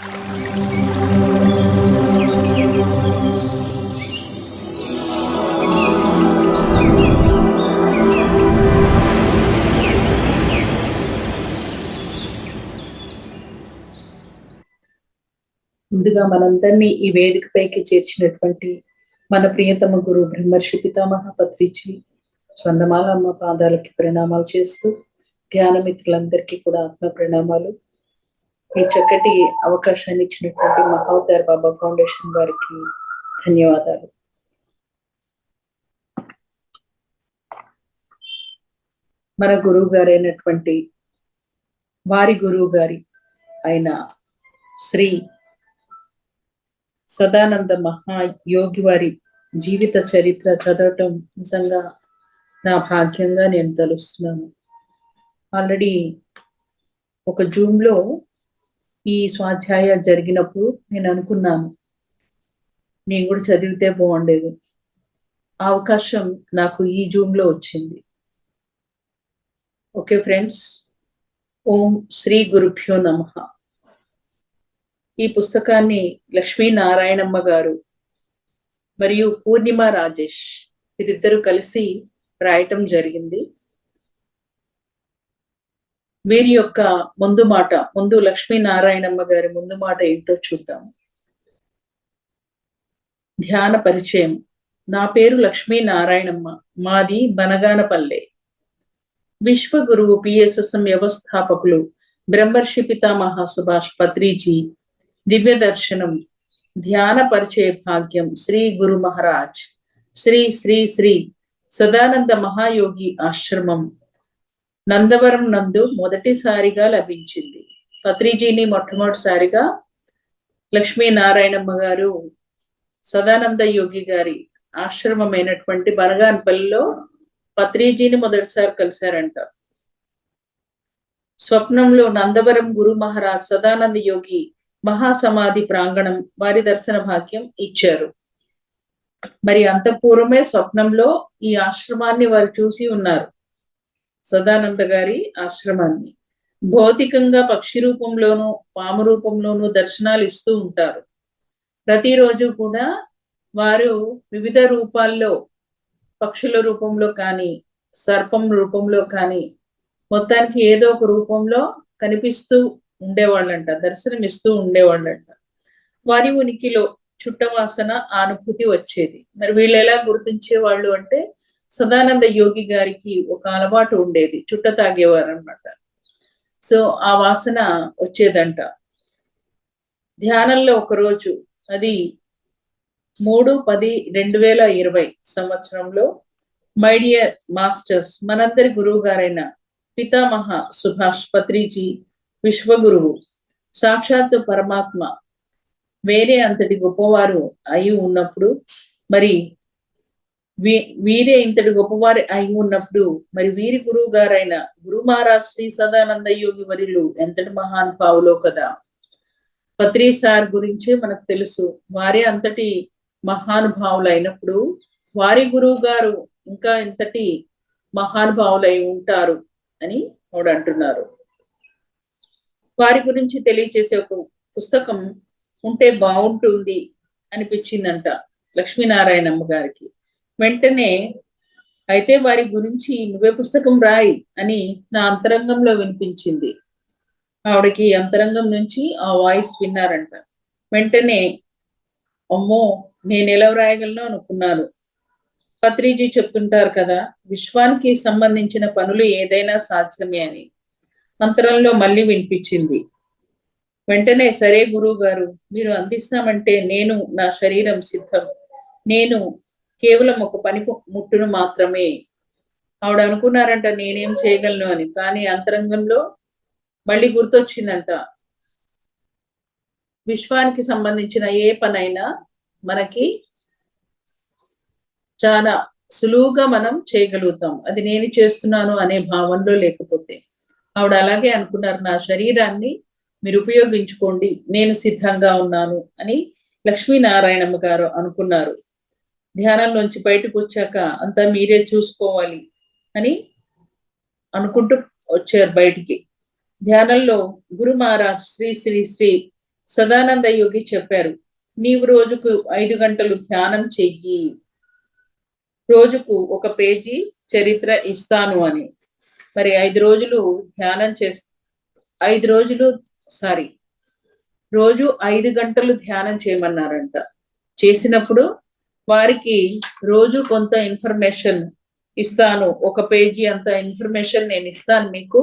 ముందుగా మనందరినీ ఈ వేదికపైకి చేర్చినటువంటి మన ప్రియతమ గురు బ్రహ్మర్షి పితామహ పత్రిజీ స్వర్ణమాలమ్మ పాదాలకి ప్రణామాలు చేస్తూ, ధ్యాన మిత్రులందరికీ కూడా ఆత్మ ప్రణామాలు. ఈ చక్కటి అవకాశాన్ని ఇచ్చినటువంటి మహావతార్ బాబా ఫౌండేషన్ వారికి ధన్యవాదాలు. మన గురువు గారైనటువంటి వారి గురువు గారి అయిన శ్రీ సదానంద మహాయోగి వారి జీవిత చరిత్ర చదవటం నిజంగా నా భాగ్యంగా నేను తలుస్తున్నాను. ఆల్రెడీ ఒక జూమ్లో ఈ స్వాధ్యాయ జరిగినప్పుడు నేను అనుకున్నాను, నేను కూడా చదివితే బాగుండేది. ఆ అవకాశం నాకు ఈ జూమ్లో వచ్చింది. ఓకే ఫ్రెండ్స్, ఓం శ్రీ గురుభ్యో నమః. ఈ పుస్తకాన్ని లక్ష్మీనారాయణమ్మ గారు మరియు పూర్ణిమ రాజేష్ వీరిద్దరూ కలిసి రాయటం జరిగింది. వీరి యొక్క ముందు లక్ష్మీనారాయణమ్మ గారి ముందు మాట ఏంటో చూద్దాం. ధ్యాన పరిచయం. నా పేరు లక్ష్మీనారాయణమ్మ, మాది బనగానపల్లె. విశ్వగురువు పిఎస్ఎస్ఎం వ్యవస్థాపకులు బ్రహ్మర్షి పితామహ సుభాష్ పత్రిజీ దివ్య దర్శనం ధ్యాన పరిచయ భాగ్యం శ్రీ గురు మహారాజ్ శ్రీ శ్రీ శ్రీ సదానంద మహాయోగి ఆశ్రమం నందవరం నందు మొదటిసారిగా లభించింది. పత్రిజీని మొట్టమొదటిసారిగా లక్ష్మీనారాయణమ్మ గారు సదానంద యోగి గారి ఆశ్రమమైనటువంటి బనగానపల్లిలో పత్రిజీని మొదటిసారి కలిశారంట. స్వప్నంలో నందవరం గురు మహారాజ్ సదానంద యోగి మహాసమాధి ప్రాంగణం వారి దర్శన భాగ్యం ఇచ్చారు. మరి అంత పూర్వమే స్వప్నంలో ఈ ఆశ్రమాన్ని వారు చూసి ఉన్నారు. సదానంద గారి ఆశ్రమాన్ని భౌతికంగా పక్షి రూపంలోనూ పాము రూపంలోనూ దర్శనాలు ఇస్తూ ఉంటారు. ప్రతిరోజు కూడా వారు వివిధ రూపాల్లో, పక్షుల రూపంలో కానీ సర్పం రూపంలో కానీ మొత్తానికి ఏదో ఒక రూపంలో కనిపిస్తూ ఉండేవాళ్ళంట, దర్శనమిస్తూ ఉండేవాళ్ళంట. వారి ఉనికిలో చుట్టవాసన అనుభూతి వచ్చేది. మరి వీళ్ళు ఎలా గుర్తించేవాళ్ళు అంటే, సదానంద యోగి గారికి ఒక అలవాటు ఉండేది, చుట్ట తాగేవారు అనమాట. సో ఆ వాసన వచ్చేదంట. ధ్యానంలో ఒకరోజు, అది 3/10/2020 సంవత్సరంలో, మై డియర్ మాస్టర్స్, మనందరి గురువు గారైన పితామహ సుభాష్ పత్రిజీ విశ్వగురువు, సాక్షాత్తు పరమాత్మ, వేరే అంతటి గొప్పవారు అయి ఉన్నప్పుడు, మరి వీరే ఇంతటి గొప్పవారు అయి ఉన్నప్పుడు, మరి వీరి గురువు గారైన గురు మహారాజ్ శ్రీ సదానంద యోగి వర్యులు ఎంతటి మహానుభావులో కదా. పత్రి సార్ గురించి మనకు తెలుసు. వారే అంతటి మహానుభావులు అయినప్పుడు వారి గురువు గారు ఇంకా ఇంతటి మహానుభావులై ఉంటారు అని వాడు అంటున్నారు. వారి గురించి తెలియచేసే ఒక పుస్తకం ఉంటే బాగుంటుంది అనిపించిందంట లక్ష్మీనారాయణమ్మ గారికి. వెంటనే, అయితే వారి గురించి నువ్వే పుస్తకం రాయి అని నా అంతరంగంలో వినిపించింది. ఆవిడకి అంతరంగం నుంచి ఆ వాయిస్ విన్నారంట. వెంటనే, అమ్మో, నేను ఎలా రాయగలను అనుకున్నాను. పత్రిజీ చెప్తుంటారు కదా, విశ్వానికి సంబంధించిన పనులు ఏదైనా సాధ్యమే అని. అంతరంలో మళ్ళీ వినిపించింది. వెంటనే, సరే గురువు గారు, మీరు అందిస్తామంటే నేను, నా శరీరం సిద్ధం, నేను కేవలం ఒక పని ముట్టును మాత్రమే. ఆవిడ అనుకున్నారంట నేనేం చేయగలను అని. కానీ అంతరంగంలో మళ్ళీ గుర్తొచ్చిందంట, విశ్వానికి సంబంధించిన ఏ పనైనా మనకి చాలా సులువుగా మనం చేయగలుగుతాం, అది నేను చేస్తున్నాను అనే భావనలో లేకపోతే. ఆవిడ అలాగే అనుకున్నారు, నా శరీరాన్ని మీరు ఉపయోగించుకోండి, నేను సిద్ధంగా ఉన్నాను అని లక్ష్మీనారాయణమ్మ గారు అనుకున్నారు. ధ్యానంలోంచి బయటకు వచ్చాక అంతా మీరే చూసుకోవాలి అని అనుకుంటూ వచ్చారు బయటికి. ధ్యానంలో గురు మహారాజ్ శ్రీ శ్రీ శ్రీ సదానంద యోగి చెప్పారు, నీవు రోజుకు 5 గంటలు ధ్యానం చెయ్యి, రోజుకు 1 పేజీ చరిత్ర ఇస్తాను అని. మరి 5 రోజులు ధ్యానం 5 రోజులు రోజు 5 గంటలు ధ్యానం చేయమన్నారంట. చేసినప్పుడు వారికి రోజు కొంత ఇన్ఫర్మేషన్ ఇస్తాను, 1 పేజీ అంత ఇన్ఫర్మేషన్ నేను ఇస్తాను మీకు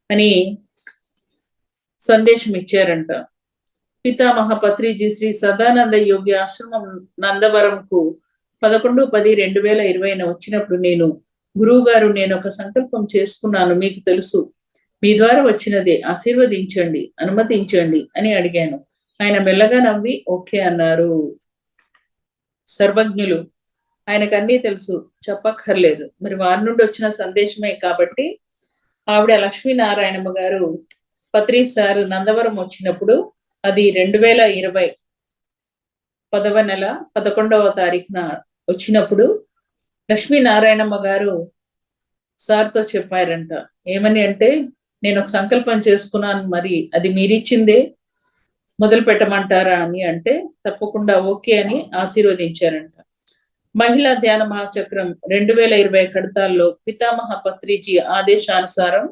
అని సందేశం ఇచ్చారంట. పితామహ పత్రిజీ శ్రీ సదానంద యోగి ఆశ్రమం నందవరంకు 11/10/2020 వచ్చినప్పుడు గురువు గారు, నేను ఒక సంకల్పం చేసుకున్నాను, మీకు తెలుసు, మీ ద్వారా వచ్చినదే, ఆశీర్వదించండి, అనుమతించండి అని అడిగాను. ఆయన మెల్లగా నవ్వి ఓకే అన్నారు. సర్వజ్ఞులు, ఆయనకు అన్నీ తెలుసు, చెప్పక్కర్లేదు. మరి వారి నుండి వచ్చిన సందేశమే కాబట్టి ఆవిడ లక్ష్మీనారాయణమ్మ గారు పత్రి సార్ నందవరం వచ్చినప్పుడు, అది 2020 10వ నెల 11వ తారీఖున వచ్చినప్పుడు లక్ష్మీనారాయణమ్మ గారు సార్తో చెప్పారంట. ఏమని అంటే, నేను ఒక సంకల్పం చేసుకున్నాను, మరి అది మీరిచ్చిందే, మొదలు పెట్టమంటారా అని అంటే తప్పకుండా ఓకే అని ఆశీర్వదించారంట. మహిళా ధ్యాన మహాచక్రం 2020 కడతాల్లో పితామహ పత్రిజీ ఆదేశానుసారం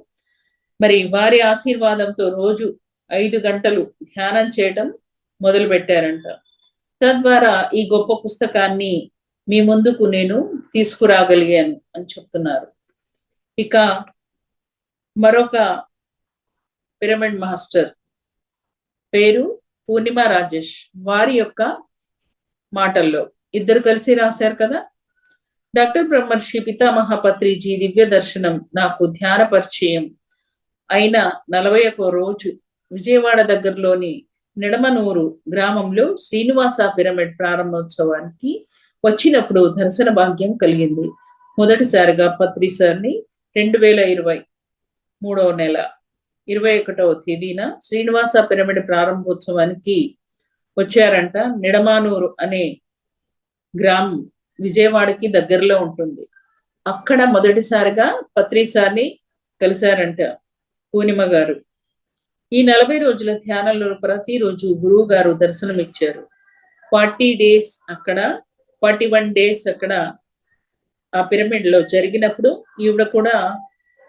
మరి వారి ఆశీర్వాదంతో రోజు 5 గంటలు ధ్యానం చేయడం మొదలు పెట్టారంట. తద్వారా ఈ గొప్ప పుస్తకాన్ని మీ ముందుకు నేను తీసుకురాగలిగాను అని చెప్తున్నారు. ఇక మరొక పిరమిడ్ మాస్టర్ పేరు పూర్ణిమ రాజేష్, వారి యొక్క మాటల్లో, ఇద్దరు కలిసి రాశారు కదా. డాక్టర్ బ్రహ్మర్షి పితామహ పత్రిజీ దివ్య దర్శనం నాకు ధ్యాన పరిచయం అయిన 41వ రోజు విజయవాడ దగ్గరలోని నిడమనూరు గ్రామంలో శ్రీనివాస పిరమిడ్ ప్రారంభోత్సవానికి వచ్చినప్పుడు దర్శన భాగ్యం కలిగింది. మొదటిసారిగా పత్రి సార్ని 2020 3వ నెల 21వ తేదీన శ్రీనివాస పిరమిడ్ ప్రారంభోత్సవానికి వచ్చారంట. నిడమానూరు అనే గ్రామం విజయవాడకి దగ్గరలో ఉంటుంది. అక్కడ మొదటిసారిగా పత్రి సార్ని కలిశారంట పూర్ణిమ గారు. ఈ 40 రోజుల ధ్యానంలో ప్రతిరోజు గురువు గారు దర్శనం ఇచ్చారు. 40 days అక్కడ, 41 days అక్కడ ఆ పిరమిడ్ లో జరిగినప్పుడు ఈవిడ కూడా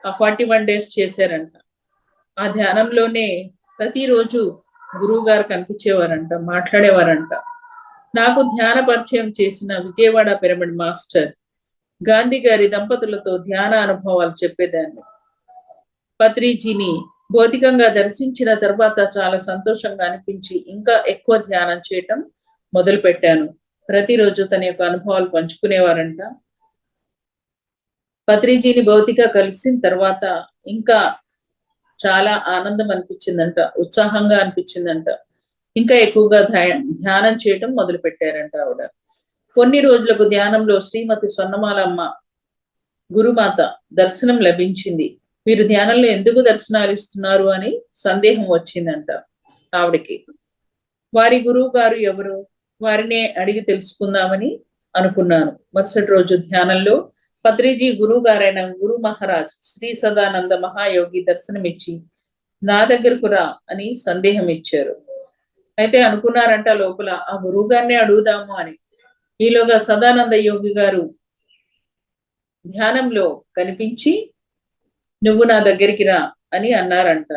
ఆ 41 days చేశారంట. ఆ ధ్యానంలోనే ప్రతిరోజు గురువు గారు కనిపించేవారంట, మాట్లాడేవారంట. నాకు ధ్యాన పరిచయం చేసిన విజయవాడ పిరమిడ్ మాస్టర్ గాంధీ గారి దంపతులతో ధ్యాన అనుభవాలు చెప్పేదాన్ని. పత్రిజీని భౌతికంగా దర్శించిన తర్వాత చాలా సంతోషంగా అనిపించి ఇంకా ఎక్కువ ధ్యానం చేయటం మొదలు పెట్టాను. ప్రతిరోజు తన యొక్క అనుభవాలు పంచుకునేవారంట. పత్రిజీని భౌతిక కలిసిన తర్వాత ఇంకా చాలా ఆనందం అనిపించిందంట, ఉత్సాహంగా అనిపించిందంట. ఇంకా ఎక్కువగా ధ్యానం చేయటం మొదలు పెట్టారంట ఆవిడ. కొన్ని రోజులకు ధ్యానంలో శ్రీమతి స్వర్ణమాలమ్మ గురుమాత దర్శనం లభించింది. వీరు ధ్యానంలో ఎందుకు దర్శనాలు ఇస్తున్నారు అని సందేహం వచ్చిందంట ఆవిడకి. వారి గురువు గారు ఎవరు, వారినే అడిగి తెలుసుకుందామని అనుకున్నాను. మరుసటి రోజు ధ్యానంలో పత్రిజీ గురువు గారైన గురు మహారాజ్ శ్రీ సదానంద మహాయోగి దర్శనమిచ్చి నా దగ్గరకు రా అని సందేహం ఇచ్చారు. అయితే అనుకున్నారంట లోపల ఆ గురువు గారిని అడుగుదాము అని. ఈలోగా సదానంద యోగి గారు ధ్యానంలో కనిపించి నువ్వు నా దగ్గరికి రా అని అన్నారంట.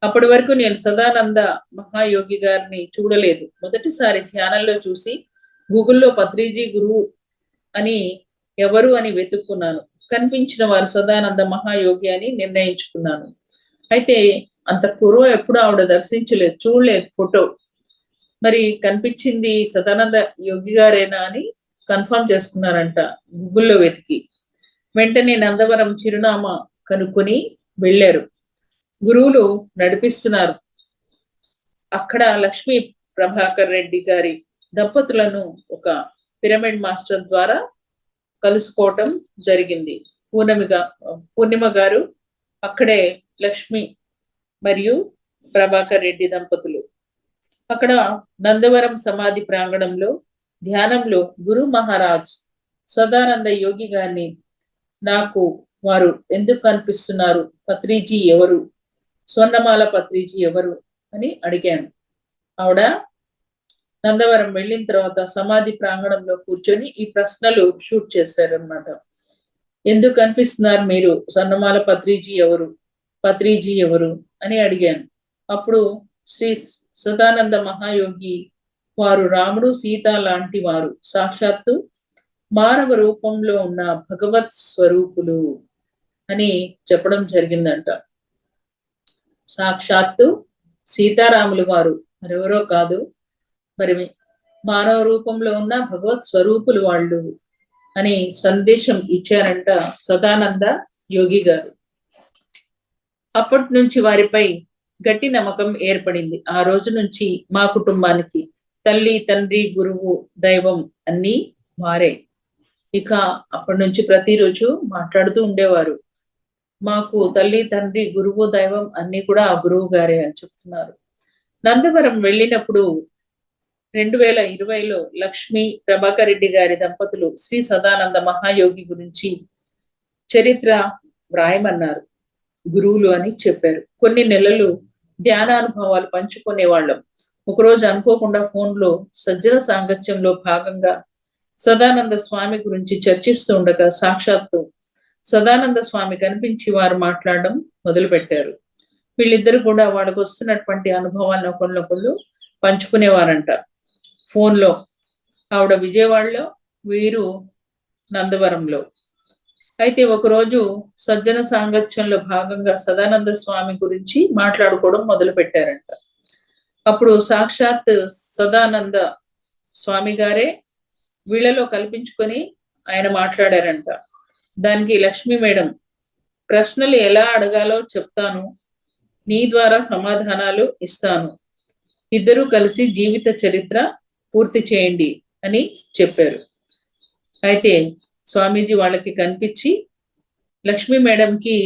అప్పటి వరకు నేను సదానంద మహాయోగి గారిని చూడలేదు. మొదటిసారి ధ్యానంలో చూసి గూగుల్లో పత్రిజీ గురువు అని ఎవరు అని వెతుక్కున్నాను. కనిపించిన వారు సదానంద మహాయోగి అని నిర్ణయించుకున్నాను. అయితే అంత పూర్వం ఎప్పుడు ఆవిడ దర్శించలేదు, చూడలేదు ఫోటో. మరి కనిపించింది సదానంద యోగి గారేనా అని కన్ఫర్మ్ చేసుకున్నారంట గూగుల్లో వెతికి. వెంటనే నందవరం చిరునామా కనుక్కొని వెళ్ళారు. గురువులు నడిపిస్తున్నారు. అక్కడ లక్ష్మీ ప్రభాకర్ రెడ్డి గారి దంపతులను ఒక పిరమిడ్ మాస్టర్ ద్వారా కలుసుకోవటం జరిగింది. పూర్ణిమ గారు అక్కడే లక్ష్మి మరియు ప్రభాకర్ రెడ్డి దంపతులు అక్కడ నందవరం సమాధి ప్రాంగణంలో ధ్యానంలో గురు మహారాజ్ సదానంద యోగి గారిని నాకు వారు ఎందుకు కనిపిస్తున్నారు, పత్రిజీ ఎవరు, స్వర్ణమాల పత్రిజీ ఎవరు అని అడిగాను. ఆవిడ నందవరం వెళ్ళిన తర్వాత సమాధి ప్రాంగణంలో కూర్చొని ఈ ప్రశ్నలు షూట్ చేశారనమాట. ఎందుకు కనిపిస్తున్నారు మీరు? సన్నమాల పత్రిజీ ఎవరు అని అడిగాను. అప్పుడు శ్రీ సదానంద మహాయోగి వారు రాముడు సీత లాంటి వారు, సాక్షాత్తు మానవ రూపంలో ఉన్న భగవత్ స్వరూపులు అని చెప్పడం జరిగిందంట. సాక్షాత్తు సీతారాములు వారు మరెవరో కాదు, మరి మానవ రూపంలో ఉన్న భగవత్ స్వరూపులు వాళ్ళు అని సందేశం ఇచ్చారంట సదానంద యోగి గారు. అప్పటి నుంచి వారిపై గట్టి నమ్మకం ఏర్పడింది. ఆ రోజు నుంచి మా కుటుంబానికి తల్లి, తండ్రి, గురువు, దైవం అన్నీ వారే. ఇక అప్పటి నుంచి ప్రతిరోజు మాట్లాడుతూ ఉండేవారు, మాకు తల్లి, తండ్రి, గురువు, దైవం అన్ని కూడా ఆ గురువు గారే అని చెప్తున్నారు. నందవరం వెళ్ళినప్పుడు 2020లో లక్ష్మీ ప్రభాకర్ రెడ్డి గారి దంపతులు శ్రీ సదానంద మహాయోగి గురించి చరిత్ర వ్రాయమన్నారు. గురువులు అని చెప్పారు. కొన్ని నెలలు ధ్యానానుభవాలు పంచుకునే వాళ్ళం. ఒకరోజు అనుకోకుండా ఫోన్లో సజ్జన సాంగత్యంలో భాగంగా సదానంద స్వామి గురించి చర్చిస్తూ ఉండగా సాక్షాత్తు సదానంద స్వామి కనిపించి వారు మాట్లాడడం మొదలు పెట్టారు. వీళ్ళిద్దరు కూడా వాళ్ళకు వస్తున్నటువంటి అనుభవాలను ఒకళ్ళొకళ్ళు పంచుకునేవారంట ఫోన్లో. ఆవిడ విజయవాడలో, వీరు నందవరంలో. అయితే ఒకరోజు సజ్జన సాంగత్యంలో భాగంగా సదానంద స్వామి గురించి మాట్లాడుకోవడం మొదలు పెట్టారంట. అప్పుడు సాక్షాత్ సదానంద స్వామి గారే వీళ్ళలో కల్పించుకొని ఆయన మాట్లాడారంట. దానికి లక్ష్మి మేడం, ప్రశ్నలు ఎలా అడగాలో చెప్తాను, నీ ద్వారా సమాధానాలు ఇస్తాను, ఇద్దరూ కలిసి జీవిత చరిత్ర పూర్తి చేయండి అని చెప్పారు. అయితే స్వామీజీ వాళ్ళకి కనిపించి, లక్ష్మి మేడంకి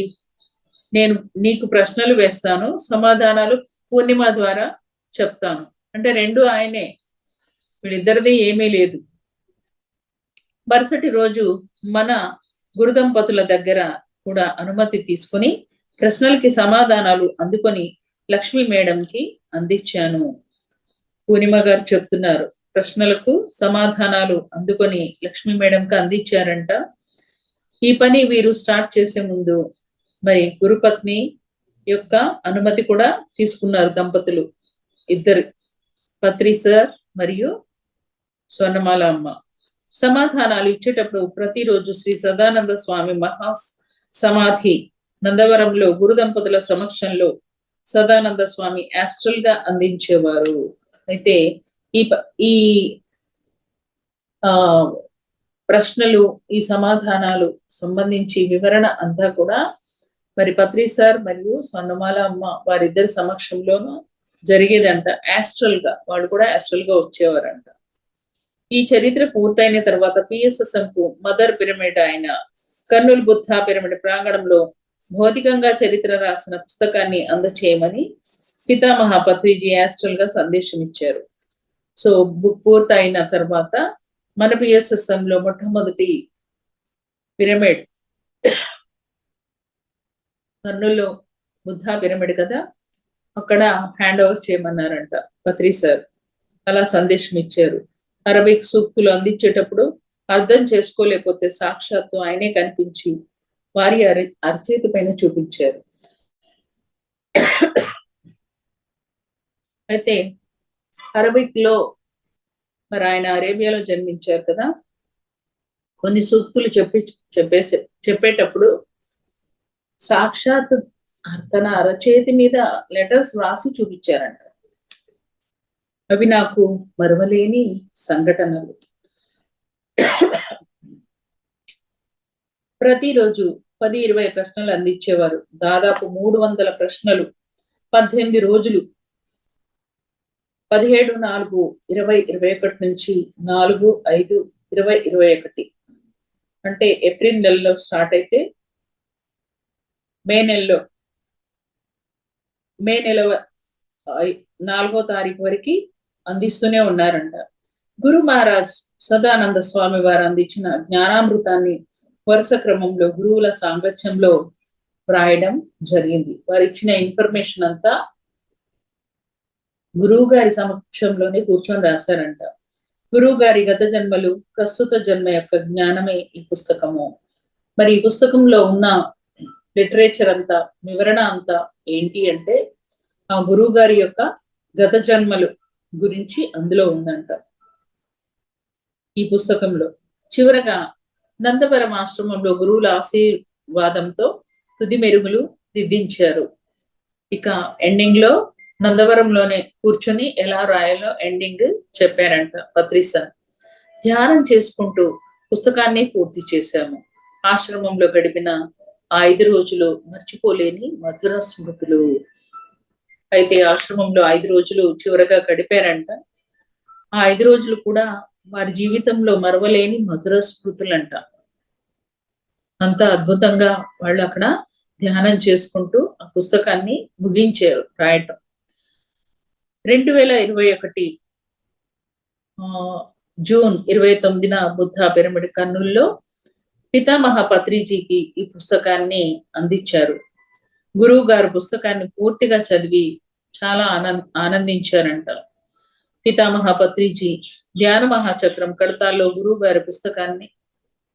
నేను నీకు ప్రశ్నలు వేస్తాను, సమాధానాలు పూర్ణిమ ద్వారా చెప్తాను అంటే రెండు ఆయనే, వీళ్ళిద్దరిది ఏమీ లేదు. మరుసటి రోజు మన గురుదంపతుల దగ్గర కూడా అనుమతి తీసుకుని ప్రశ్నలకి సమాధానాలు అందుకొని లక్ష్మి మేడంకి అందించాను. పూర్ణిమ గారు చెప్తున్నారు, ప్రశ్నలకు సమాధానాలు అందుకొని లక్ష్మి మేడంకి అందించారంట. ఈ పని వీరు స్టార్ట్ చేసే ముందు మరి గురుపత్ని యొక్క అనుమతి కూడా తీసుకున్నారు దంపతులు ఇద్దరు, పత్రి సార్ మరియు స్వర్ణమాల అమ్మ. సమాధానాలు ఇచ్చేటప్పుడు ప్రతిరోజు శ్రీ సదానంద స్వామి మహా సమాధి నందవరంలో గురు దంపతుల సమక్షంలో సదానంద స్వామి యాస్ట్రల్ గా అందించేవారు. అయితే ఈ ప్రశ్నలు, ఈ సమాధానాలు సంబంధించి వివరణ అంతా కూడా మరి పత్రి సార్ మరియు స్వర్ణమాల అమ్మ వారిద్దరి సమక్షంలోనూ జరిగేదంట. యాస్ట్రల్ గా, వాళ్ళు కూడా యాస్ట్రల్ గా వచ్చేవారంట. ఈ చరిత్ర పూర్తయిన తర్వాత పిఎస్ఎస్ఎం కు మదర్ పిరమిడ్ అయిన కర్నూలు బుద్ధ పిరమిడ్ ప్రాంగణంలో భౌతికంగా చరిత్ర రాసిన పుస్తకాన్ని అందచేయమని పితామహ పత్రిజీ యాస్ట్రల్ గా సందేశం ఇచ్చారు. సో బుక్ పూర్తయిన తర్వాత మన పిఎస్ఎస్ఎం లో మొట్టమొదటి పిరమిడ్ కర్నూలు బుద్ధ పిరమిడ్ కదా, అక్కడ హ్యాండ్ ఓవర్ చేయమన్నారంట పత్రి సార్. అలా సందేశం ఇచ్చారు. అరబిక్ సూక్తులు అందించేటప్పుడు అర్థం చేసుకోలేకపోతే సాక్షాత్తు ఆయనే కనిపించి వారి అరచేతి పైన చూపించారు. అయితే అరబిక్ లో మరి ఆయన అరేబియాలో జన్మించారు కదా, కొన్ని సూక్తులు చెప్పేటప్పుడు సాక్షాత్ తన అరచేతి మీద లెటర్స్ రాసి చూపించారంట. అవి నాకు మరవలేని సంఘటనలు. ప్రతిరోజు 10-20 ప్రశ్నలు అందించేవారు. దాదాపు 300 ప్రశ్నలు 18 రోజులు. 17/4/2021 నుంచి 4/5/2021 అంటే ఏప్రిల్ నెలలో స్టార్ట్ అయితే మే నెల 4వ తారీఖు వరకు అందిస్తూనే ఉన్నారంట. గురు మహారాజ్ సదానంద స్వామి వారు అందించిన జ్ఞానామృతాన్ని వరుస క్రమంలో గురువుల సాంగత్యంలో వ్రాయడం జరిగింది. వారు ఇచ్చిన ఇన్ఫర్మేషన్ అంతా గురువు గారి సమక్షంలోనే కూర్చొని రాశారంట. గురువు గారి గత జన్మలు, ప్రస్తుత జన్మ యొక్క జ్ఞానమే ఈ పుస్తకము. మరి ఈ పుస్తకంలో ఉన్న లిటరేచర్ అంతా, వివరణ అంతా ఏంటి అంటే ఆ గురువు గారి యొక్క గత జన్మలు గురించి అందులో ఉందంట ఈ పుస్తకంలో. చివరగా నందవరం ఆశ్రమంలో గురువుల ఆశీర్వాదంతో తుది మెరుగులు దిద్దించారు. ఇక ఎండింగ్ లో నందవరంలోనే కూర్చొని ఎలా రాయాలో ఎండింగ్ చెప్పారంట పత్రిసార్. ధ్యానం చేసుకుంటూ పుస్తకాన్ని పూర్తి చేశాము. ఆశ్రమంలో గడిపిన ఆ 5 రోజులు మర్చిపోలేని మధుర స్మృతులు. అయితే ఆశ్రమంలో 5 రోజులు చివరగా గడిపారంట. ఆ 5 రోజులు కూడా వారి జీవితంలో మరవలేని మధుర స్మృతులంట. అంత అద్భుతంగా వాళ్ళు అక్కడ ధ్యానం చేసుకుంటూ ఆ పుస్తకాన్ని ముగించారు రాయటం. 2021 జూన్ 29న బుద్ధ పిరమిడ్ కర్నూల్లో పితామహ పత్రిజీకి ఈ పుస్తకాన్ని అందించారు. గురువు గారు పుస్తకాన్ని పూర్తిగా చదివి చాలా ఆనందించారంట. పితామహ పత్రిజీ ధ్యాన మహాచక్రం కడతాల్లో గురువు గారి పుస్తకాన్ని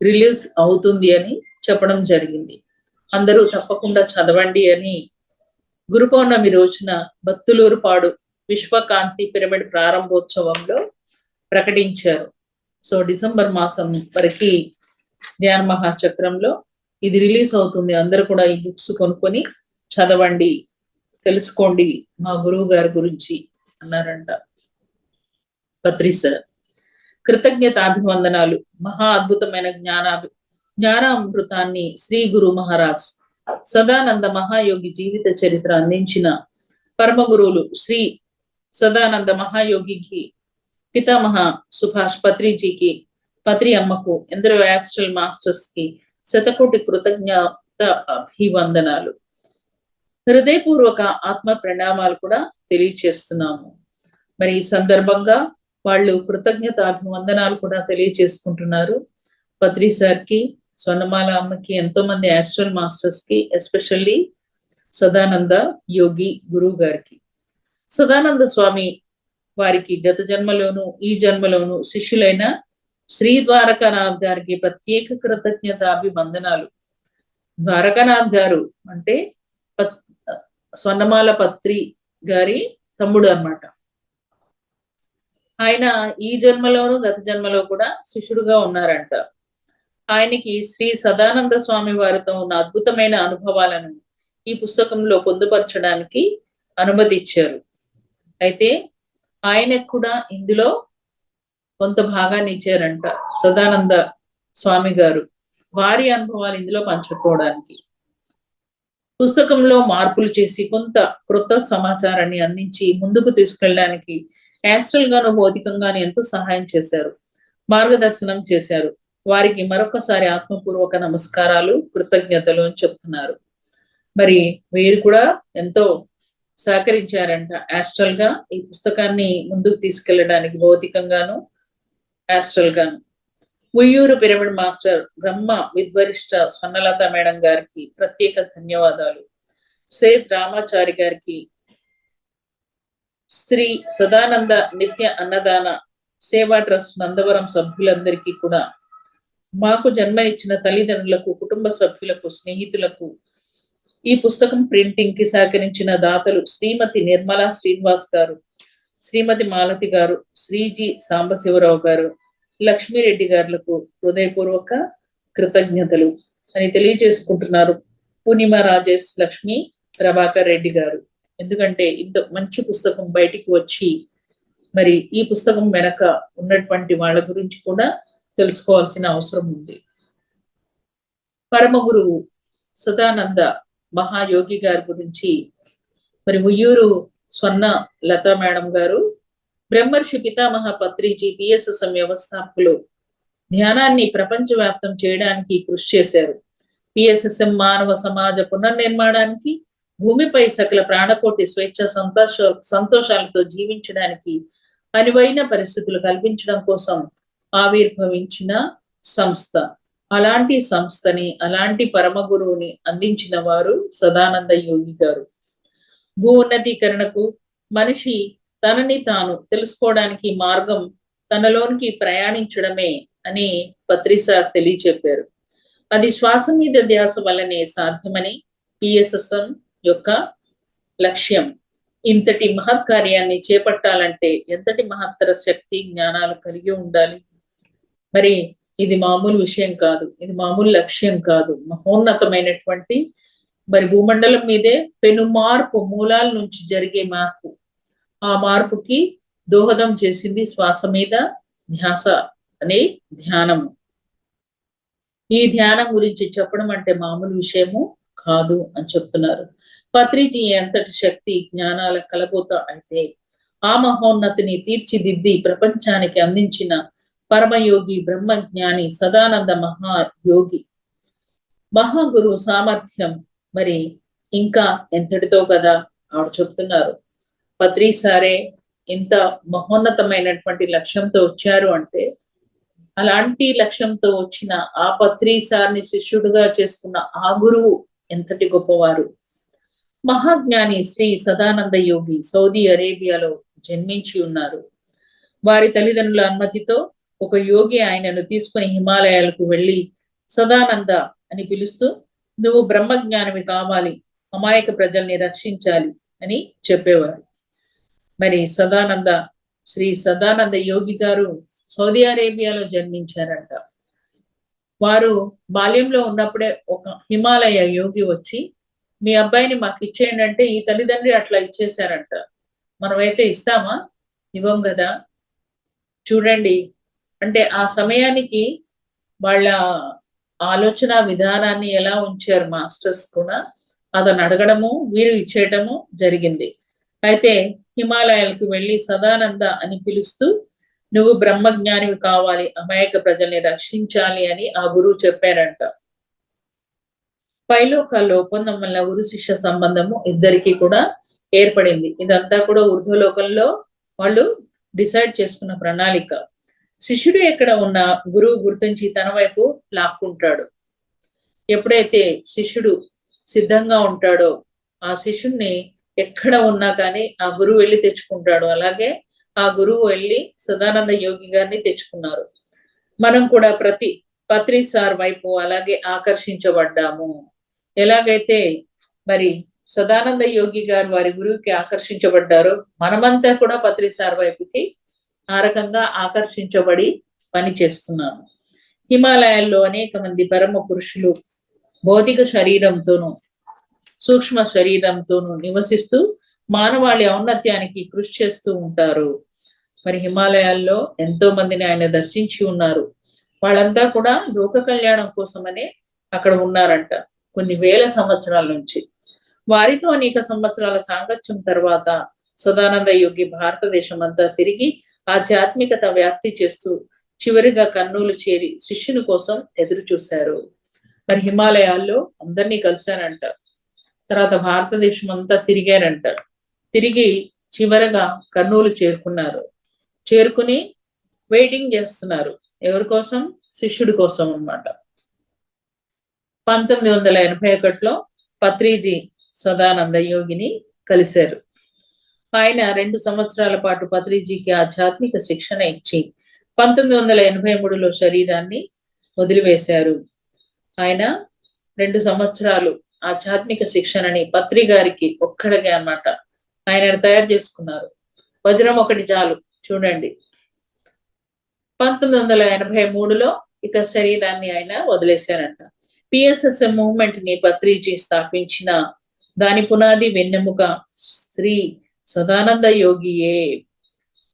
రిలీజ్ అవుతుంది అని చెప్పడం జరిగింది. అందరూ తప్పకుండా చదవండి అని గురు పౌర్ణమి రోజున బత్తులూరుపాడు విశ్వకాంతి పిరమిడ్ ప్రారంభోత్సవంలో ప్రకటించారు. సో డిసెంబర్ మాసం వరకు ధ్యాన మహాచక్రంలో ఇది రిలీజ్ అవుతుంది. అందరూ కూడా ఈ బుక్స్ కొనుక్కొని చదవండి, తెలుసుకోండి మా గురువు గారి గురించి అన్నారంట పత్రి సార్. కృతజ్ఞతాభివందనాలు. మహా అద్భుతమైన జ్ఞానామృతాన్ని శ్రీ గురు మహారాజ్ సదానంద మహాయోగి జీవిత చరిత్ర అందించిన పరమ గురువులు శ్రీ సదానంద మహాయోగికి, పితామహ సుభాష్ పత్రిజీకి, పత్రి అమ్మకు, ఎందరో యాస్ట్రల్ మాస్టర్స్ కి శతకోటి కృతజ్ఞత అభివందనాలు. హృదయపూర్వక ఆత్మ ప్రణామాలు కూడా తెలియచేస్తున్నాము. మరి ఈ సందర్భంగా వాళ్ళు కృతజ్ఞత అభివందనాలు కూడా తెలియచేసుకుంటున్నారు. పత్రి సార్ కి, స్వర్ణమాల అమ్మకి, ఎంతో మంది యాస్ట్రల్ మాస్టర్స్ కి, ఎస్పెషల్లీ సదానంద యోగి గురువు గారికి. సదానంద స్వామి వారికి గత జన్మలోను ఈ జన్మలోను శిష్యులైన శ్రీ ద్వారకానాథ్ గారికి ప్రత్యేక కృతజ్ఞత అభివందనాలు. ద్వారకానాథ్ గారు అంటే స్వర్ణమాల పత్రి గారి తమ్ముడు అన్నమాట. ఆయన ఈ జన్మలోను గత జన్మలో కూడా శిష్యుడుగా ఉన్నారంట. ఆయనకి శ్రీ సదానంద స్వామి వారితో ఉన్న అద్భుతమైన అనుభవాలను ఈ పుస్తకంలో పొందుపరచడానికి అనుమతి ఇచ్చారు. అయితే ఆయనకు కూడా ఇందులో కొంత భాగాన్ని ఇచ్చారంట సదానంద స్వామి గారు, వారి అనుభవాలు ఇందులో పంచుకోవడానికి. పుస్తకంలో మార్పులు చేసి కొంత క్రొత్త సమాచారాన్ని అందించి ముందుకు తీసుకెళ్ళడానికి యాస్ట్రల్ గాను భౌతికంగాను ఎంతో సహాయం చేశారు, మార్గదర్శనం చేశారు. వారికి మరొకసారి ఆత్మపూర్వక నమస్కారాలు, కృతజ్ఞతలు అని చెప్తున్నారు. మరి వీరు కూడా ఎంతో సహకరించారంట యాస్ట్రల్ గా ఈ పుస్తకాన్ని ముందుకు తీసుకెళ్ళడానికి, భౌతికంగాను యాస్ట్రల్ గాను. ఉయ్యూరు పిరమిడ్ మాస్టర్ బ్రహ్మ విద్వరిష్ట స్వర్ణలత మేడం గారికి ప్రత్యేక ధన్యవాదాలు. సేత్ రామాచారి గారికి, శ్రీ సదానంద నిత్య అన్నదాన సేవా ట్రస్ట్ నందవరం సభ్యులందరికీ కూడా, మాకు జన్మ ఇచ్చిన తల్లిదండ్రులకు, కుటుంబ సభ్యులకు, స్నేహితులకు, ఈ పుస్తకం ప్రింటింగ్ కి సహకరించిన దాతలు శ్రీమతి నిర్మలా శ్రీనివాస్ గారు, శ్రీమతి మాలతి గారు, శ్రీజీ సాంబశివరావు గారు, లక్ష్మీరెడ్డి గారులకు హృదయపూర్వక కృతజ్ఞతలు అని తెలియజేసుకుంటున్నారు పూర్ణిమ రాజేష్, లక్ష్మి ప్రభాకర్ రెడ్డి గారు. ఎందుకంటే ఇంత మంచి పుస్తకం బయటికి వచ్చి మరి ఈ పుస్తకం వెనక ఉన్నటువంటి వాళ్ళ గురించి కూడా తెలుసుకోవాల్సిన అవసరం ఉంది. పరమ గురువు సదానంద మహాయోగి గారి గురించి మరి ఉయ్యూరు స్వర్ణ లతా మేడం గారు, బ్రహ్మర్షి పితామహ పత్రిజీ పిఎస్ఎస్ఎం వ్యవస్థాపకులు ధ్యానాన్ని ప్రపంచవ్యాప్తం చేయడానికి కృషి చేశారు. పిఎస్ఎస్ఎం మానవ సమాజ పునర్నిర్మాణానికి, భూమిపై సకల ప్రాణకోటి స్వేచ్ఛ సంతోషాలతో జీవించడానికి అనువైన పరిస్థితులు కల్పించడం కోసం ఆవిర్భవించిన సంస్థ. అలాంటి సంస్థని, అలాంటి పరమ గురువుని అందించిన వారు సదానంద యోగి గారు. భూ ఉన్నతీకరణకు, మనిషి తనని తాను తెలుసుకోవడానికి మార్గం తనలోనికి ప్రయాణించడమే అని పత్రిసార్ తెలియచెప్పారు. అది శ్వాస మీద ధ్యాస వల్లనే సాధ్యమని పిఎస్ఎస్ఎం యొక్క లక్ష్యం. ఇంతటి మహత్ కార్యాన్ని చేపట్టాలంటే ఎంతటి మహత్తర శక్తి జ్ఞానాలు కలిగి ఉండాలి. మరి ఇది మామూలు విషయం కాదు, ఇది మామూలు లక్ష్యం కాదు. మహోన్నతమైనటువంటి మరి భూమండలం మీదే పెను మార్పు, మూలాల నుంచి జరిగే మార్పు. ఆ మార్పుకి దోహదం చేసింది శ్వాస మీద ధ్యాస అనే ధ్యానము. ఈ ధ్యానం గురించి చెప్పడం అంటే మామూలు విషయము కాదు అని చెప్తున్నారు. పత్రిజీ ఎంతటి శక్తి జ్ఞానాల కలబోత అయితే ఆ మహోన్నతిని తీర్చిదిద్ది ప్రపంచానికి అందించిన పరమయోగి బ్రహ్మజ్ఞాని సదానంద మహాయోగి మహాగురు సామర్థ్యం మరి ఇంకా ఎంతటితో కదా ఆవిడ చెప్తున్నారు. పత్రిసారే ఇంత మహోన్నతమైనటువంటి లక్ష్యంతో వచ్చారు అంటే, అలాంటి లక్ష్యంతో వచ్చిన ఆ పత్రిసార్ని శిష్యుడుగా చేసుకున్న ఆ గురువు ఎంతటి గొప్పవారు. మహాజ్ఞాని శ్రీ సదానంద యోగి సౌదీ అరేబియాలో జన్మించి ఉన్నారు. వారి తల్లిదండ్రుల అనుమతితో ఒక యోగి ఆయనను తీసుకుని హిమాలయాలకు వెళ్ళి సదానంద అని పిలుస్తూ, నువ్వు బ్రహ్మజ్ఞానివి కావాలి, అమాయక ప్రజల్ని రక్షించాలి అని చెప్పేవారు. మరి శ్రీ సదానంద యోగి గారు సౌదీ అరేబియాలో జన్మించారంట. వారు బాల్యంలో ఉన్నప్పుడే ఒక హిమాలయ యోగి వచ్చి, మీ అబ్బాయిని మాకు ఇచ్చేయండి అంటే ఈ తల్లిదండ్రి అట్లా ఇచ్చేశారంట. మనమైతే ఇస్తామా? ఇవ్వం కదా. చూడండి, అంటే ఆ సమయానికి వాళ్ళ ఆలోచన విధానాన్ని ఎలా ఉంచారు మాస్టర్స్ కూడా, అతను అడగడము వీరు ఇచ్చేయటము జరిగింది. అయితే హిమాలయాలకు వెళ్ళి సదానంద అని పిలుస్తూ, నువ్వు బ్రహ్మజ్ఞానివి కావాలి, అమాయక ప్రజల్ని రక్షించాలి అని ఆ గురువు చెప్పారంట. పైలోకాల్లో ఒప్పందం వల్ల గురు శిష్య సంబంధము ఇద్దరికి కూడా ఏర్పడింది. ఇదంతా కూడా ఊర్ధ్వలోకంలో వాళ్ళు డిసైడ్ చేసుకున్న ప్రణాళిక. శిష్యుడు ఎక్కడ ఉన్న గురువు గుర్తించి తన వైపు లాక్కుంటాడు. ఎప్పుడైతే శిష్యుడు సిద్ధంగా ఉంటాడో ఆ శిష్యుడిని ఎక్కడ ఉన్నా కానీ ఆ గురువు వెళ్ళి తెచ్చుకుంటాడు. అలాగే ఆ గురువు వెళ్ళి సదానంద యోగి గారిని తెచ్చుకున్నారు. మనం కూడా పత్రిసార్ వైపు అలాగే ఆకర్షించబడ్డాము. ఎలాగైతే మరి సదానంద యోగి గారు వారి గురువుకి ఆకర్షించబడ్డారో మనమంతా కూడా పత్రిసార్ వైపుకి ఆ రకంగా ఆకర్షించబడి పని చేస్తున్నాము. హిమాలయాల్లో అనేక మంది పరమ పురుషులు భౌతిక శరీరంతోనూ సూక్ష్మ శరీరంతోనూ నివసిస్తూ మానవాళి ఔన్నత్యానికి కృషి చేస్తూ ఉంటారు. మరి హిమాలయాల్లో ఎంతో మందిని ఆయన దర్శించి ఉన్నారు. వాళ్ళంతా కూడా లోక కళ్యాణం కోసమనే అక్కడ ఉన్నారంట కొన్ని వేల సంవత్సరాల నుంచి. వారితో అనేక సంవత్సరాల సాంగత్యం తర్వాత సదానంద యోగి భారతదేశం అంతా తిరిగి ఆధ్యాత్మికత వ్యాప్తి చేస్తూ చివరిగా కర్నూలు చేరి శిష్యుని కోసం ఎదురు చూశారు. మరి హిమాలయాల్లో అందరినీ కలిశారంట. తర్వాత భారతదేశం అంతా తిరిగారంట. తిరిగి చివరగా కర్నూలు చేరుకున్నారు. చేరుకుని వెయిటింగ్ చేస్తున్నారు. ఎవరి కోసం? శిష్యుడి కోసం అన్నమాట. 1981లో పత్రిజీ సదానంద యోగిని కలిశారు. ఆయన 2 సంవత్సరాల పాటు పత్రిజీకి ఆధ్యాత్మిక శిక్షణ ఇచ్చి 1983లో శరీరాన్ని వదిలివేశారు. ఆయన 2 సంవత్సరాలు ఆధ్యాత్మిక శిక్షణని పత్రి గారికి ఒక్కడిగా అన్నమాట ఆయన తయారు చేసుకున్నారు. వజ్రం ఒకటి చాలు. చూడండి, 1983లో ఇక శరీరాన్ని ఆయన వదిలేశారంట. పిఎస్ఎస్ఎం మూవ్మెంట్ ని పత్రిజీ స్థాపించిన దాని పునాది వెన్నెముక శ్రీ సదానంద యోగియే.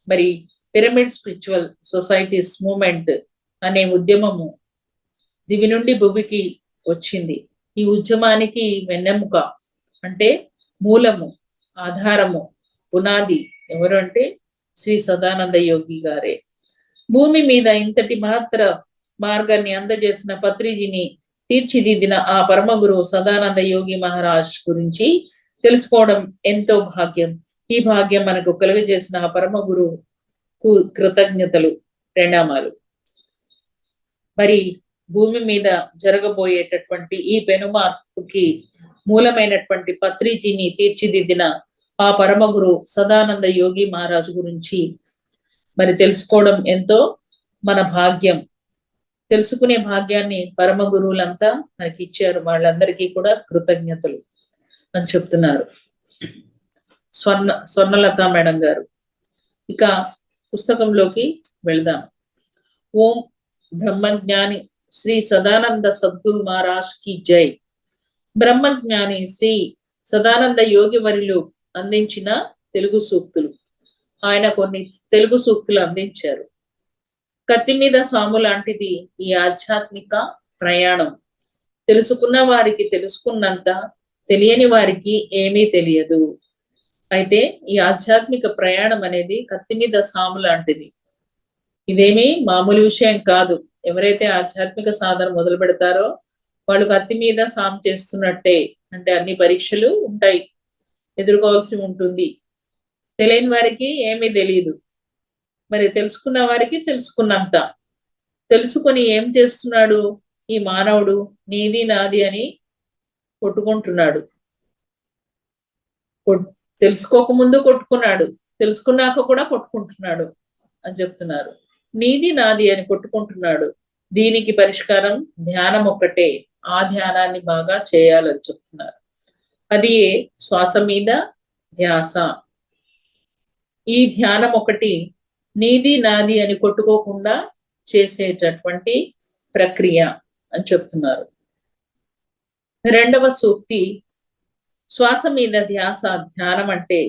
మరి పిరమిడ్ స్పిరిచువల్ సొసైటీస్ మూవ్మెంట్ అనే ఉద్యమము దివి నుండి భూమికి వచ్చింది. ఈ ఉద్యమానికి వెన్నెముక అంటే మూలము, ఆధారము, పునాది ఎవరు అంటే శ్రీ సదానంద యోగి గారే. భూమి మీద ఇంతటి మహత్తర మార్గాన్ని అందజేసిన పత్రిజీని తీర్చిదిద్దిన ఆ పరమ గురువు సదానంద యోగి మహారాజ్ గురించి తెలుసుకోవడం ఎంతో భాగ్యం. ఈ భాగ్యం మనకు కలుగజేసిన ఆ పరమ గురువుకు కృతజ్ఞతలు, ప్రణామాలు. మరి భూమి మీద జరగబోయేటటువంటి ఈ పెనుమార్పుకి మూలమైనటువంటి పత్రిజీని తీర్చిదిద్దిన ఆ పరమ గురు సదానంద యోగి మహారాజు గురించి మరి తెలుసుకోవడం ఎంతో మన భాగ్యం. తెలుసుకునే భాగ్యాన్ని పరమ గురువులంతా మనకి ఇచ్చారు. వాళ్ళందరికీ కూడా కృతజ్ఞతలు అని చెప్తున్నారు స్వర్ణలత మేడం గారు. ఇక పుస్తకంలోకి వెళ్దాం. ఓం బ్రహ్మజ్ఞాని శ్రీ సదానంద సద్గురు మహారాజ్ కి జై. బ్రహ్మజ్ఞాని శ్రీ సదానంద యోగి వర్యులు అందించిన తెలుగు సూక్తులు. ఆయన కొన్ని తెలుగు సూక్తులు అందించారు. కత్తి మీద సాము లాంటిది ఈ ఆధ్యాత్మిక ప్రయాణం. తెలుసుకున్న వారికి తెలుసుకున్నంత, తెలియని వారికి ఏమీ తెలియదు. అయితే ఈ ఆధ్యాత్మిక ప్రయాణం అనేది కత్తి మీద సాము లాంటిది. ఇదేమీ మామూలు విషయం కాదు. ఎవరైతే ఆధ్యాత్మిక సాధన మొదలు పెడతారో వాళ్ళు కత్తి మీద సాము చేస్తున్నట్టే. అంటే అన్ని పరీక్షలు ఉంటాయి, ఎదుర్కోవాల్సి ఉంటుంది. తెలియని వారికి ఏమీ తెలియదు. మరి తెలుసుకున్న వారికి తెలుసుకున్నంత. తెలుసుకొని ఏం చేస్తున్నాడు ఈ మానవుడు? నీది నాది అని కొట్టుకుంటున్నాడు. తెలుసుకోకముందు కొట్టుకున్నాడు, తెలుసుకున్నాక కూడా కొట్టుకుంటున్నాడు అని చెప్తున్నారు. నీది నాది అని కొట్టుకుంటున్నాడు. దీనికి పరిష్కారం ధ్యానం ఒక్కటే. ఆ ధ్యానాన్ని బాగా చేయాలని చెప్తున్నారు. అది శ్వాస మీద ధ్యాస. ఈ ధ్యానం ఒకటి నీది నాది అని కొట్టుకోకుండా చేసేటటువంటి ప్రక్రియ అని చెప్తున్నారు. రెండవ సూక్తి, శ్వాస మీద ధ్యాస. ధ్యానం అంటే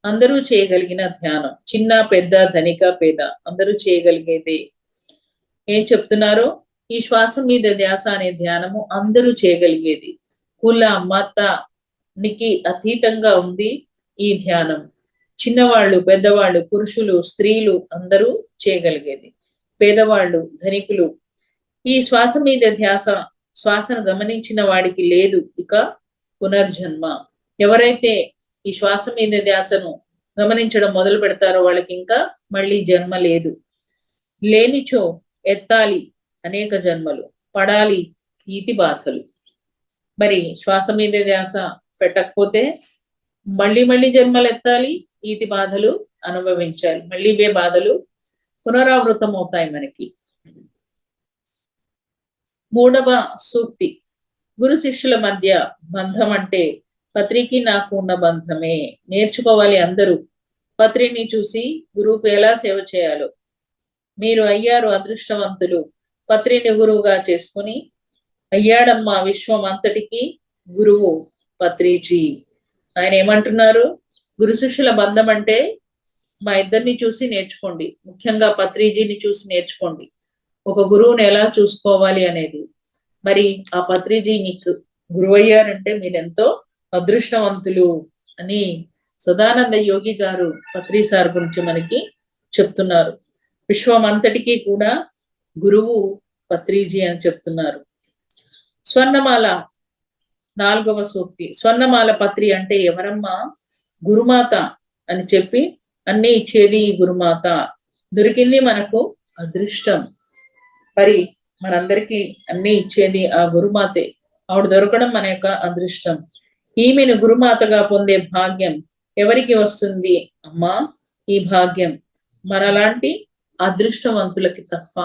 అందరూ చేయగలిగిన ధ్యానం. చిన్న పెద్ద, ధనిక పేద అందరూ చేయగలిగేదే. ఏం చెప్తున్నారో, ఈ శ్వాస మీద ధ్యాస అనే ధ్యానము అందరూ చేయగలిగేది. కుల మతానికి అతీతంగా ఉంది ఈ ధ్యానం. చిన్నవాళ్ళు, పెద్దవాళ్ళు, పురుషులు, స్త్రీలు అందరూ చేయగలిగేది. పేదవాళ్ళు, ధనికులు. ఈ శ్వాస మీద ధ్యాస, శ్వాసను గమనించిన వాడికి లేదు ఇక పునర్జన్మ. ఎవరైతే ఈ శ్వాస మీద ధ్యాసను గమనించడం మొదలు పెడతారో వాళ్ళకి ఇంకా మళ్ళీ జన్మ లేదు. లేనిచో ఎత్తాలి అనేక జన్మలు, పడాలి ఈతి బాధలు. మరి శ్వాస మీద ధ్యాస పెట్టకపోతే మళ్ళీ మళ్ళీ జన్మలు ఎత్తాలి, ఈతి బాధలు అనుభవించాలి. మళ్ళీ ఇవే బాధలు పునరావృతం అవుతాయి మనకి. మూడవ సూక్తి, గురు శిష్యుల మధ్య బంధం అంటే పత్రికి నాకు ఉన్న బంధమే. నేర్చుకోవాలి అందరూ. పత్రిని చూసి గురువుకు ఎలా సేవ చేయాలో. మీరు అయ్యారు అదృష్టవంతులు. పత్రిని గురువుగా చేసుకుని అయ్యాడమ్మా విశ్వం అంతటికి గురువు పత్రిజీ. ఆయన ఏమంటున్నారు? గురు శిష్యుల బంధం అంటే మా ఇద్దరిని చూసి నేర్చుకోండి. ముఖ్యంగా పత్రిజీని చూసి నేర్చుకోండి, ఒక గురువుని ఎలా చూసుకోవాలి అనేది. మరి ఆ పత్రిజీ మీకు గురువు అయ్యారంటే మీరెంతో అదృష్టవంతులు అని సదానంద యోగి గారు పత్రి సార్ గురించి మనకి చెప్తున్నారు. విశ్వం అంతటికీ కూడా గురువు పత్రిజీ అని చెప్తున్నారు. స్వర్ణమాల నాలుగవ సూక్తి, స్వర్ణమాల పత్రి అంటే ఎవరమ్మా? గురుమాత అని చెప్పి అన్ని ఇచ్చేది గురుమాత. దొరికింది మనకు అదృష్టం. మరి మనందరికీ అన్ని ఇచ్చేది ఆ గురుమాతే. ఆవిడ దొరకడం మన యొక్క అదృష్టం. ఈమెను గురుమాతగా పొందే భాగ్యం ఎవరికి వస్తుంది అమ్మా? ఈ భాగ్యం మనలాంటి అదృష్టవంతులకి తప్ప.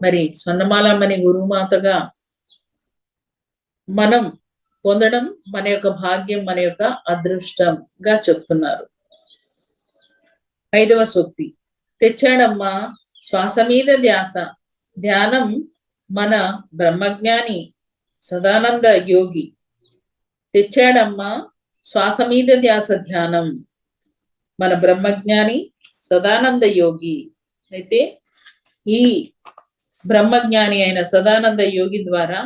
మరి స్వర్ణమాలమ్మని గురుమాతగా మనం పొందడం మన యొక్క భాగ్యం, మన యొక్క అదృష్టంగా చెప్తున్నారు. ఐదవ సూక్తి, తెచ్చాడమ్మా శ్వాస మీద ధ్యాస. ధ్యానం మన బ్రహ్మజ్ఞాని సదానంద యోగి తెచ్చాడమ్మా శ్వాస మీద ధ్యాస. ధ్యానం మన బ్రహ్మజ్ఞాని సదానంద యోగి. అయితే ఈ బ్రహ్మజ్ఞాని అయిన సదానంద యోగి ద్వారా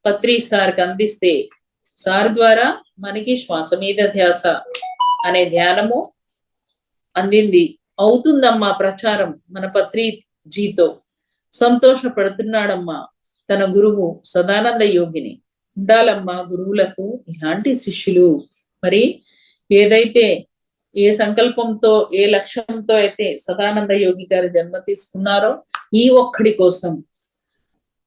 పత్రి సార్కి అందిస్తే, సార్ ద్వారా మనకి శ్వాస మీద ధ్యాస అనే ధ్యానము అందింది. అవుతుందమ్మా ప్రచారం మన పత్రిజీతో. సంతోషపడుతున్నాడమ్మా తన గురువు సదానంద యోగిని. ఉండాలమ్మా గురువులకు ఇలాంటి శిష్యులు. మరి ఏదైతే ఏ సంకల్పంతో, ఏ లక్ష్యంతో అయితే సదానంద యోగి గారు జన్మ తీసుకున్నారో ఈ ఒక్కడి కోసం,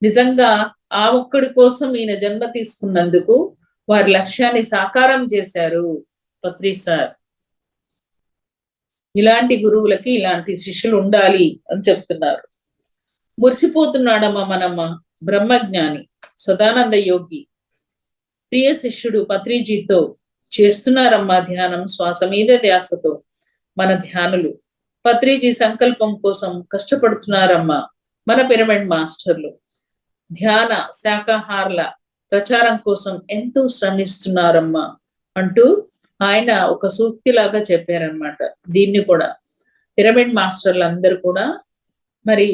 నిజంగా ఆ ఒక్కడి కోసం ఈయన జన్మ తీసుకున్నందుకు వారి లక్ష్యాన్ని సాకారం చేశారు పత్రి సార్. ఇలాంటి గురువులకి ఇలాంటి శిష్యులు ఉండాలి అని చెప్తున్నారు. మురిసిపోతున్నాడమ్మా మనమ్మ బ్రహ్మజ్ఞాని సదానంద యోగి ప్రియ శిష్యుడు పత్రిజీతో చేస్తున్నారమ్మా ధ్యానం శ్వాస మీద ధ్యాసతో మన ధ్యానులు. పత్రిజీ సంకల్పం కోసం కష్టపడుతున్నారమ్మా మన పిరమిడ్ మాస్టర్లు. ధ్యాన శాకాహారుల ప్రచారం కోసం ఎంతో శ్రమిస్తున్నారమ్మా అంటూ ఆయన ఒక సూక్తిలాగా చెప్పారనమాట. దీన్ని కూడా పిరమిడ్ మాస్టర్లు అందరూ కూడా మరి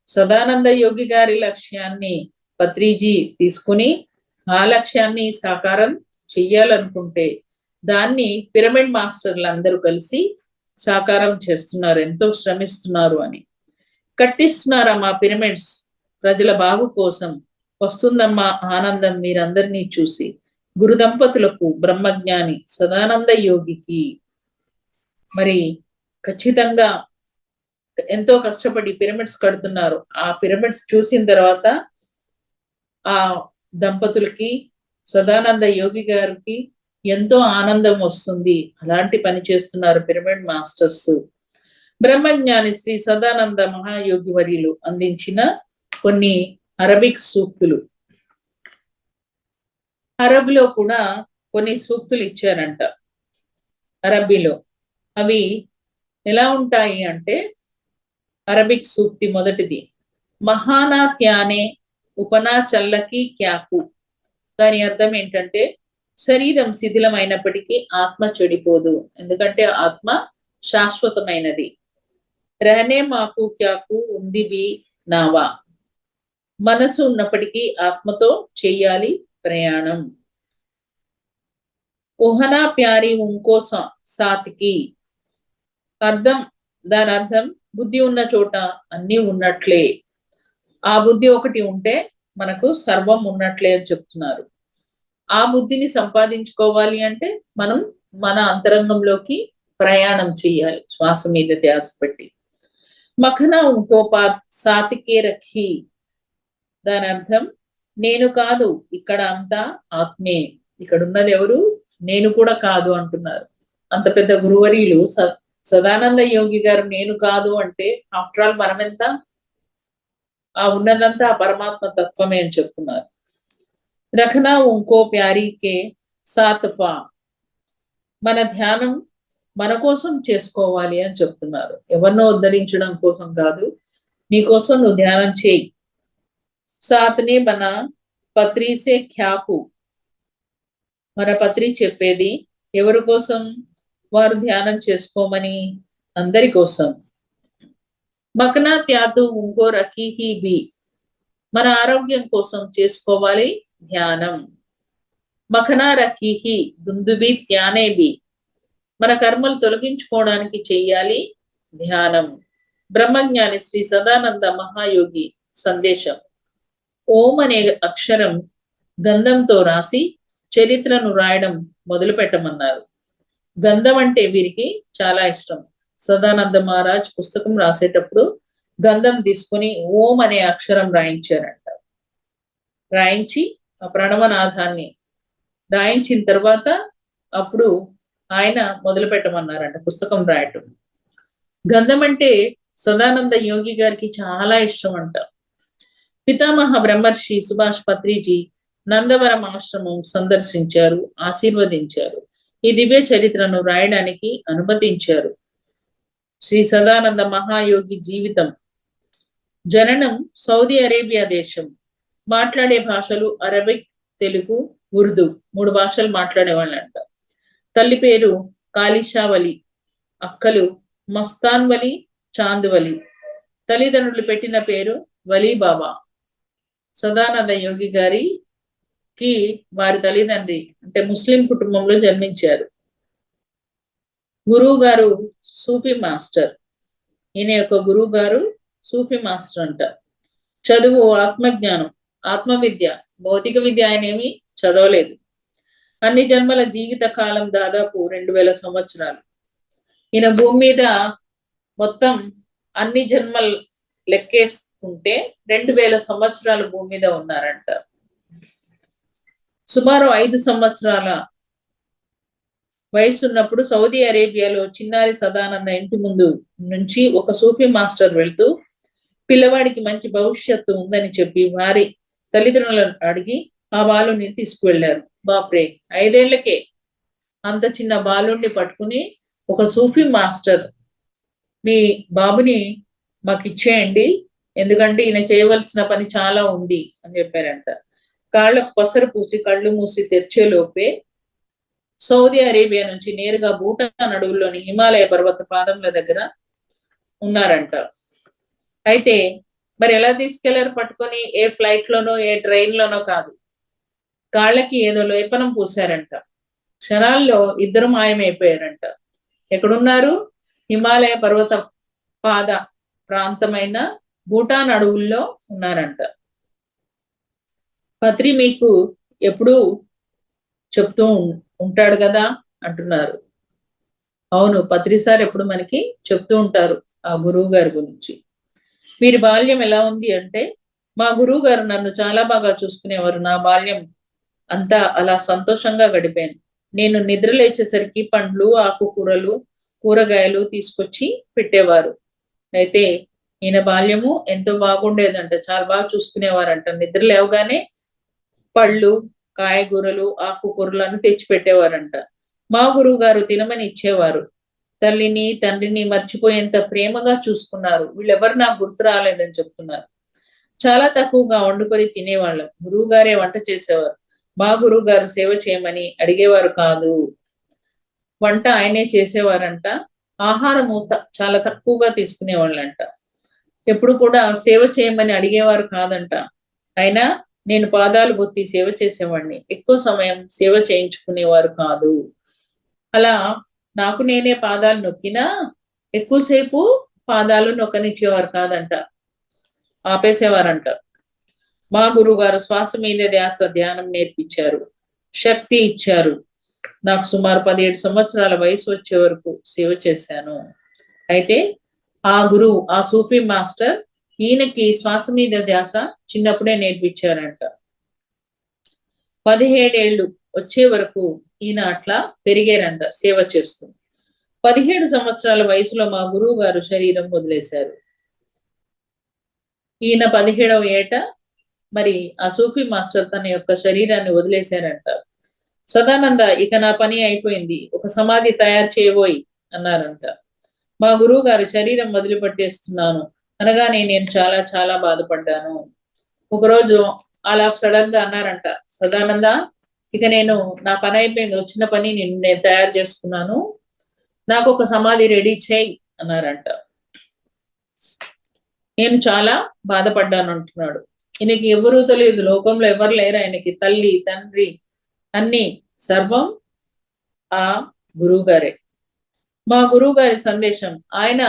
సదానంద యోగి గారి లక్ష్యాన్ని పత్రిజీ తీసుకుని ఆ లక్ష్యాన్ని సాకారం చెయ్యాలనుకుంటే దాన్ని పిరమిడ్ మాస్టర్లు అందరూ కలిసి సాకారం చేస్తున్నారు, ఎంతో శ్రమిస్తున్నారు అని. కట్టిస్తున్నారమ్మా పిరమిడ్స్ ప్రజల బాగు కోసం. వస్తుందమ్మా ఆనందం మీరందరినీ చూసి. గురు దంపతులకు బ్రహ్మజ్ఞాని సదానంద యోగికి మరి ఖచ్చితంగా ఎంతో కష్టపడి పిరమిడ్స్ కడుతున్నారు. ఆ పిరమిడ్స్ చూసిన తర్వాత ఆ దంపతులకి సదానంద యోగి గారికి ఎంతో ఆనందం వస్తుంది. అలాంటి పని చేస్తున్నారు పిరమిడ్ మాస్టర్స్. బ్రహ్మజ్ఞాని శ్రీ సదానంద మహాయోగి వర్యులు అందించిన కొన్ని అరబిక్ సూక్తులు. అరబ్ లో కూడా కొన్ని సూక్తులు ఇచ్చారంట అరబీలో. అవి ఎలా ఉంటాయి అంటే, అరబిక్ సూక్తి మొదటిది మహానా త్యానే ఉపనా చల్లకి క్యాకు. దాని అర్థం ఏంటంటే, శరీరం శిథిలమైనప్పటికీ ఆత్మ చెడిపోదు, ఎందుకంటే ఆత్మ శాశ్వతమైనది. రహనే మాకు క్యాకు ఉంది బి నావా. మనసు ఉన్నప్పటికీ ఆత్మతో చెయ్యాలి ప్రయాణం. ఓహనా ప్యారి ఇంకో సాతికి. దాని అర్థం బుద్ధి ఉన్న చోట అన్ని ఉన్నట్లే. ఆ బుద్ధి ఒకటి ఉంటే మనకు సర్వం ఉన్నట్లే అని చెప్తున్నారు. ఆ బుద్ధిని సంపాదించుకోవాలి అంటే మనం మన అంతరంగంలోకి ప్రయాణం చేయాలి శ్వాస మీద ధ్యాస పెట్టి. మఖనా ఇంకో సాతికే రఖి. దాని అర్థం నేను కాదు, ఇక్కడ అంతా ఆత్మే, ఇక్కడ ఉన్నది ఎవరు, నేను కూడా కాదు అంటున్నారు. అంత పెద్ద గురువర్యులు సదానంద యోగి గారు నేను కాదు అంటే, ఆఫ్టర్ ఆల్ మనమెంత, ఆ ఉన్నదంతా ఆ పరమాత్మ తత్వమే అని చెప్తున్నారు. రఖనా ఇంకో ప్యారీకే సాత్పా. మన ధ్యానం మన కోసం చేసుకోవాలి అని చెప్తున్నారు. ఎవరినో ఉద్ధరించడం కోసం కాదు, నీ కోసం నువ్వు ధ్యానం చేయి. సాత్నే మన పత్రిసే ఖ్యాకు. మన పత్రి చెప్పేది ఎవరి కోసం? వారు ధ్యానం చేసుకోమని, అందరి కోసం. మకనా త్యాతు ఇంకో రఖీ బి. మన ఆరోగ్యం కోసం చేసుకోవాలి ధ్యానం. మఖనా రఖీ దుందుబి త్యానే బి. మన కర్మలు తొలగించుకోవడానికి చెయ్యాలి ధ్యానం. బ్రహ్మజ్ఞాని శ్రీ సదానంద మహాయోగి సందేశం. ఓం అనే అక్షరం గంధంతో రాసి చరిత్రను రాయడం మొదలు పెట్టమన్నారు. గంధం అంటే వీరికి చాలా ఇష్టం. సదానంద మహారాజ్ పుస్తకం రాసేటప్పుడు గంధం తీసుకుని ఓం అనే అక్షరం రాయించారంట. రాయించి ఆ ప్రణవనాథాన్ని రాయించిన తర్వాత అప్పుడు ఆయన మొదలు పెట్టమన్నారంట పుస్తకం రాయటం. గంధం అంటే సదానంద యోగి గారికి చాలా ఇష్టం అంట. పితామహ బ్రహ్మర్షి సుభాష్ పత్రిజీ నందవరం ఆశ్రమం సందర్శించారు, ఆశీర్వదించారు. ఈ దివ్య చరిత్రను రాయడానికి అనుమతించారు. శ్రీ సదానంద మహాయోగి జీవితం. జననం సౌదీ అరేబియా దేశం. మాట్లాడే భాషలు అరబిక్, తెలుగు, ఉర్దూ 3 భాషలు మాట్లాడేవాళ్ళంట. తల్లి పేరు కాలిషావలి, అక్కలు మస్తాన్వలి, చాంద్వలి. తల్లిదండ్రులు పెట్టిన పేరు వలీ బాబా. సదానంద యోగి గారికి వారి తల్లిదండ్రి అంటే ముస్లిం కుటుంబంలో జన్మించారు. గురువు గారు సూఫీ మాస్టర్. ఈయన యొక్క గురువు గారు సూఫీ మాస్టర్ అంట. చదువు ఆత్మజ్ఞానం, ఆత్మవిద్య, భౌతిక విద్య ఆయన ఏమి చదవలేదు. అన్ని జన్మల జీవిత కాలం దాదాపు 2000 సంవత్సరాలు. ఈయన భూమి మీద మొత్తం అన్ని జన్మలు లెక్కేసుకుంటే 2000 సంవత్సరాలు భూమి మీద ఉన్నారంట. సుమారు 5 సంవత్సరాల వయసు ఉన్నప్పుడు సౌదీ అరేబియాలో చిన్నారి సదానంద ఇంటి ముందు నుంచి ఒక సూఫీ మాస్టర్ వెళ్తూ పిల్లవాడికి మంచి భవిష్యత్తు ఉందని చెప్పి వారి తల్లిదండ్రులను అడిగి ఆ బాలుని తీసుకువెళ్లారు. బాప్రే, 5 ఏళ్లకే అంత చిన్న బాలుని పట్టుకుని ఒక సూఫీ మాస్టర్ మీ బాబుని మాకు ఇచ్చేయండి, ఎందుకంటే ఈయన చేయవలసిన పని చాలా ఉంది అని చెప్పారంట. కాళ్ళకు పసరు పూసి కళ్ళు మూసి తెరిచే లోపే సౌదీ అరేబియా నుంచి నేరుగా భూటాన్ అడవుల్లోని హిమాలయ పర్వత పాదముల దగ్గర ఉన్నారంట. అయితే మరి ఎలా తీసుకెళ్లారు పట్టుకొని? ఏ ఫ్లైట్ లోనో ఏ ట్రైన్ లోనో కాదు, కాళ్ళకి ఏదో లేపనం పూసారంట. క్షణాల్లో ఇద్దరు మాయమైపోయారంట. ఎక్కడున్నారు? హిమాలయ పర్వత పాద ప్రాంతమైన భూటాన్ అడవుల్లో ఉన్నారంట. పత్రి మీకు ఎప్పుడు చెప్తూ ఉంటాడు కదా అంటున్నారు. అవును, పత్రి సార్ ఎప్పుడు మనకి చెప్తూ ఉంటారు ఆ గురువు గారి గురించి. వీరి బాల్యం ఎలా ఉంది అంటే, మా గురువు గారు నన్ను చాలా బాగా చూసుకునేవారు. నా బాల్యం అంతా అలా సంతోషంగా గడిపాను. నేను నిద్ర లేచేసరికి పండ్లు, ఆకుకూరలు, కూరగాయలు తీసుకొచ్చి పెట్టేవారు. అయితే ఈయన బాల్యము ఎంతో బాగుండేదంట, చాలా బాగా చూసుకునేవారంట. నిద్ర లేవగానే పళ్ళు, కాయగూరలు, ఆకుకూరలను తెచ్చి పెట్టేవారంట. మా గురువు గారు తినమని ఇచ్చేవారు. తల్లిని తండ్రిని మర్చిపోయేంత ప్రేమగా చూసుకున్నారు. వీళ్ళెవరు నాకు గుర్తు రాలేదని చెప్తున్నారు. చాలా తక్కువగా వండుకొని తినేవాళ్ళం. గురువు గారే వంట చేసేవారు. మా గురువు గారు సేవ చేయమని అడిగేవారు కాదు, వంట ఆయనే చేసేవారంట. ఆహారము చాలా తక్కువగా తీసుకునేవాళ్ళంట. ఎప్పుడు కూడా సేవ చేయమని అడిగేవారు కాదంట. అయినా నేను పాదాలు బొత్తి సేవ చేసేవాడిని. ఎక్కువ సమయం సేవ చేయించుకునేవారు కాదు. అలా నాకు నేనే పాదాలు నొక్కినా ఎక్కువసేపు పాదాలు నొక్కనిచ్చేవారు కాదంట, ఆపేసేవారంట. మా గురువు గారు శ్వాస మీద ధ్యాస ధ్యానం నేర్పించారు, శక్తి ఇచ్చారు. నాకు సుమారు 17 సంవత్సరాల వయసు వచ్చే వరకు సేవ చేశాను. అయితే ఆ గురువు, ఆ సూఫీ మాస్టర్ ఈయనకి శ్వాస మీద ధ్యాస చిన్నప్పుడే నేర్పించారంట. 17 ఏళ్ళు వచ్చే వరకు ఈయన అట్లా పెరిగారంట సేవ చేస్తూ. 17 సంవత్సరాల వయసులో మా గురువు గారు శరీరం వదిలేశారు. ఈయన 17వ ఏట మరి ఆ సూఫీ మాస్టర్ తన యొక్క శరీరాన్ని వదిలేశారంట. సదానంద, ఇక నా పని అయిపోయింది, ఒక సమాధి తయారు చేయబోయి అన్నారంట. మా గురువు గారు శరీరం వదిలిపెట్టేస్తున్నాను అనగానే నేను చాలా చాలా బాధపడ్డాను. ఒకరోజు అలా సడన్ గా అన్నారంట, సదానంద, ఇక నా పని అయిపోయింది, వచ్చిన పని నేను తయారు చేసుకున్నాను, నాకు ఒక సమాధి రెడీ చేయి అన్నారంట. నేను చాలా బాధపడ్డాను అంటున్నాడు. ఈయనకి ఎవరూ తెలియదు, లోకంలో ఎవరు లేరు ఆయనకి. తల్లి తండ్రి అన్ని సర్వం ఆ గురువు గారే. మా గురువు గారి సందేశం, ఆయన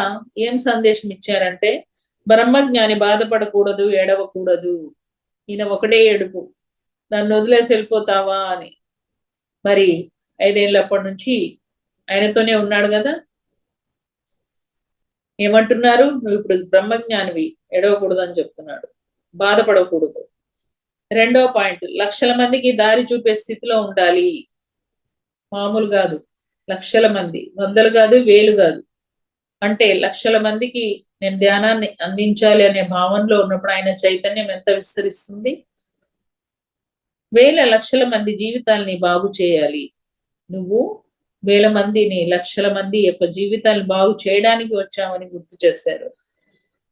ఏం సందేశం ఇచ్చారంటే, బ్రహ్మజ్ఞాని బాధపడకూడదు, ఏడవకూడదు. ఈయన ఒకటే ఏడుపు, నన్ను వదిలేసి వెళ్ళిపోతావా అని. మరి 5 ఏళ్ళప్పటి నుంచి ఆయనతోనే ఉన్నాడు కదా. ఏమంటున్నారు? నువ్వు ఇప్పుడు బ్రహ్మజ్ఞానివి, ఏడవకూడదు అని చెప్తున్నాడు, బాధపడకూడదు. 2వ పాయింట్, లక్షల మందికి దారి చూపే స్థితిలో ఉండాలి. మామూలు కాదు, లక్షల మంది, వందలు కాదు, వేలు కాదు. అంటే లక్షల మందికి నేను ధ్యానాన్ని అందించాలి అనే భావనలో ఉన్నప్పుడు ఆయన చైతన్యం ఎంత విస్తరిస్తుంది. వేల లక్షల మంది జీవితాల్ని బాగు చేయాలి. నువ్వు వేల మందిని, లక్షల మంది యొక్క జీవితాన్ని బాగు చేయడానికి వచ్చామని గుర్తు చేశారు.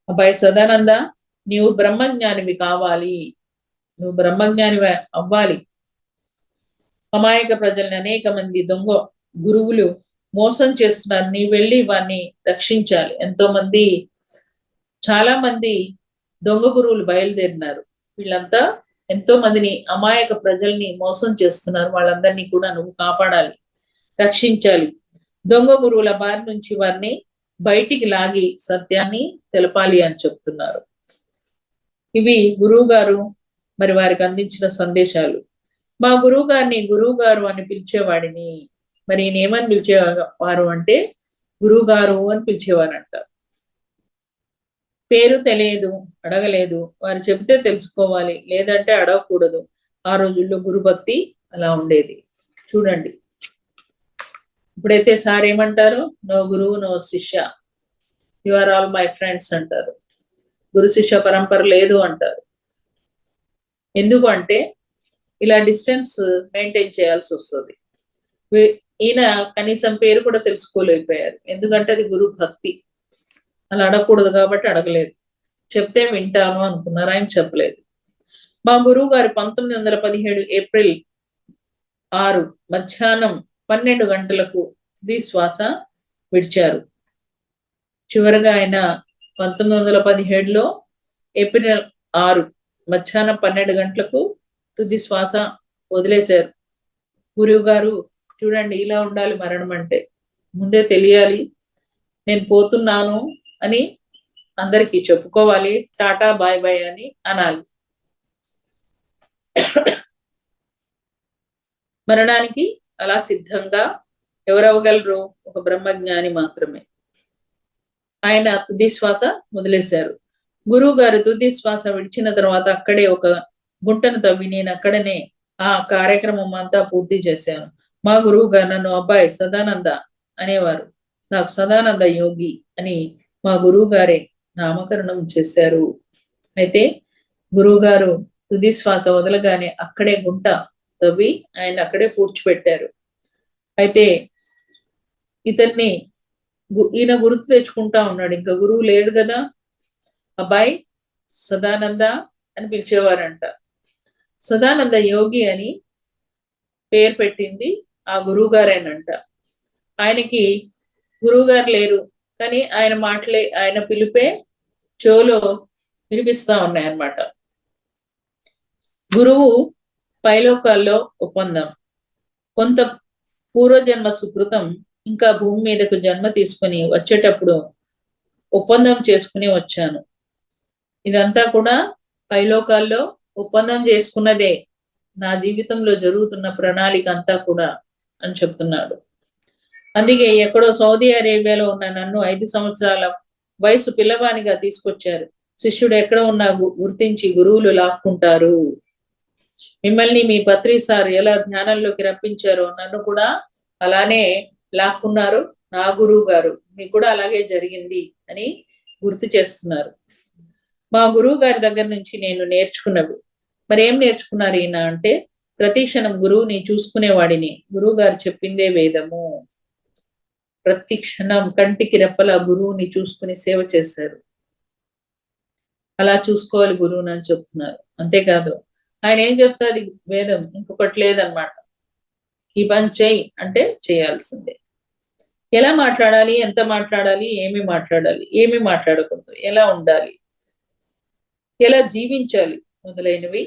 అబ్బాయి సదానంద, నీవు బ్రహ్మజ్ఞానివి కావాలి, నువ్వు బ్రహ్మజ్ఞానివి అవ్వాలి. అమాయక ప్రజల్ని అనేక మంది దొంగ గురువులు మోసం చేస్తున్నారు, నీ వెళ్ళి వారిని రక్షించాలి. చాలా మంది దొంగ గురువులు బయలుదేరినారు. వీళ్ళంతా ఎంతో మందిని, అమాయక ప్రజల్ని మోసం చేస్తున్నారు. వాళ్ళందరినీ కూడా నువ్వు కాపాడాలి, రక్షించాలి. దొంగ గురువుల బారి నుంచి వారిని బయటికి లాగి సత్యాన్ని తెలపాలి అని చెప్తున్నారు. ఇవి గురువు గారు మరి వారికి అందించిన సందేశాలు. మా గురువు గారిని గురువు గారు అని పిలిచేవాడిని. మరి ఈయన ఏమని పిలిచేవారు అంటే, గురువు గారు అని పిలిచేవారంట. పేరు తెలియదు, అడగలేదు, వారు చెబితే తెలుసుకోవాలి, లేదంటే అడగకూడదు. ఆ రోజుల్లో గురుభక్తి అలా ఉండేది. చూడండి. ఇప్పుడైతే సార్ ఏమంటారు, నో గురువు నో శిష్య, you are all my friends అంటారు. గురు శిష్య పరంపర లేదు అంటారు. ఎందుకు అంటే ఇలా డిస్టెన్స్ మెయింటైన్ చేయాల్సి వస్తుంది. ఈయన కనీసం పేరు కూడా తెలుసుకోలేకపోయారు, ఎందుకంటే అది గురు భక్తి. అలా అడగకూడదు కాబట్టి అడగలేదు. చెప్తే వింటాను అనుకున్నారు, ఆయన చెప్పలేదు. మా గురువు గారు 1917 ఏప్రిల్ 6 మధ్యాహ్నం 12 గంటలకు తుది శ్వాస విడిచారు. చివరగా ఆయన 1917లో ఏప్రిల్ 6 మధ్యాహ్నం 12 గంటలకు తుది శ్వాస వదిలేశారు. గురువు గారు చూడండి, ఇలా ఉండాలి మరణం అంటే, ముందే తెలియాలి నేను పోతున్నాను అని అందరికీ చెప్పుకోవాలి, టాటా బాయ్ బాయ్ అని అనాలి. మరణానికి అలా సిద్ధంగా ఎవరవ్వగలరు? ఒక బ్రహ్మజ్ఞాని మాత్రమే. ఆయన తుది శ్వాస వదిలేశారు. గురువు గారు తుది శ్వాస విడిచిన తర్వాత అక్కడే ఒక గుంటను తవ్వి నేను అక్కడనే ఆ కార్యక్రమం అంతా పూర్తి చేశాను. మా గురువు గారు నన్ను అబ్బాయి సదానంద అనేవారు. నాకు సదానంద యోగి అని మా గురువు గారే నామకరణం చేశారు. అయితే గురువు గారు తుది శ్వాస వదలగానే అక్కడే గుంట తవ్వి ఆయన అక్కడే పూడ్చిపెట్టారు. అయితే ఇతన్ని ఈయన గుర్తు తెచ్చుకుంటా ఉన్నాడు, ఇంకా గురువు లేడు కదా, అబ్బాయి సదానంద అని పిలిచేవారంట. సదానంద యోగి అని పేరు పెట్టింది ఆ గురువు గారేనంట. ఆయనకి గురువు గారు లేరు, కానీ ఆయన మాటలే, ఆయన పిలిపే చెవులో వినిపిస్తా ఉన్నాయన్నమాట. గురువు పైలోకాల్లో ఒప్పందం. కొంత పూర్వజన్మ సుకృతం ఇంకా భూమి మీదకు జన్మ తీసుకుని వచ్చేటప్పుడు ఒప్పందం చేసుకుని వచ్చాను. ఇదంతా కూడా పైలోకాల్లో ఒప్పందం చేసుకున్నదే, నా జీవితంలో జరుగుతున్న ప్రణాళిక అంతా కూడా అని చెప్తున్నాడు. అందుకే ఎక్కడో సౌదీ అరేబియాలో ఉన్న నన్ను 5 సంవత్సరాల వయసు పిల్లవానిగా తీసుకొచ్చారు. శిష్యుడు ఎక్కడ ఉన్నా గుర్తించి గురువులు లాక్కుంటారు. మిమ్మల్ని మీ పత్రి సార్ ఎలా ధ్యానంలోకి రప్పించారో నన్ను కూడా అలానే లాక్కున్నారు నా గురువు గారు, మీకు కూడా అలాగే జరిగింది అని గుర్తు చేస్తున్నారు. మా గురువు గారి దగ్గర నుంచి నేను నేర్చుకున్నవి. మరి ఏం నేర్చుకున్నారు ఈయన అంటే, ప్రతి క్షణం గురువుని చూసుకునేవాడిని, గురువు గారు చెప్పిందే వేదము. ప్రతి క్షణం కంటికి రెప్పల గురువుని చూసుకుని సేవ చేశారు. అలా చూసుకోవాలి గురువుని అని చెప్తున్నారు. అంతేకాదు ఆయన ఏం చెప్తారు వేదం, ఇంకొకటి లేదనమాట. ఈ పని చేయి అంటే చేయాల్సిందే. ఎలా మాట్లాడాలి, ఎంత మాట్లాడాలి, ఏమి మాట్లాడకూడదు, ఎలా ఉండాలి, ఎలా జీవించాలి మొదలైనవి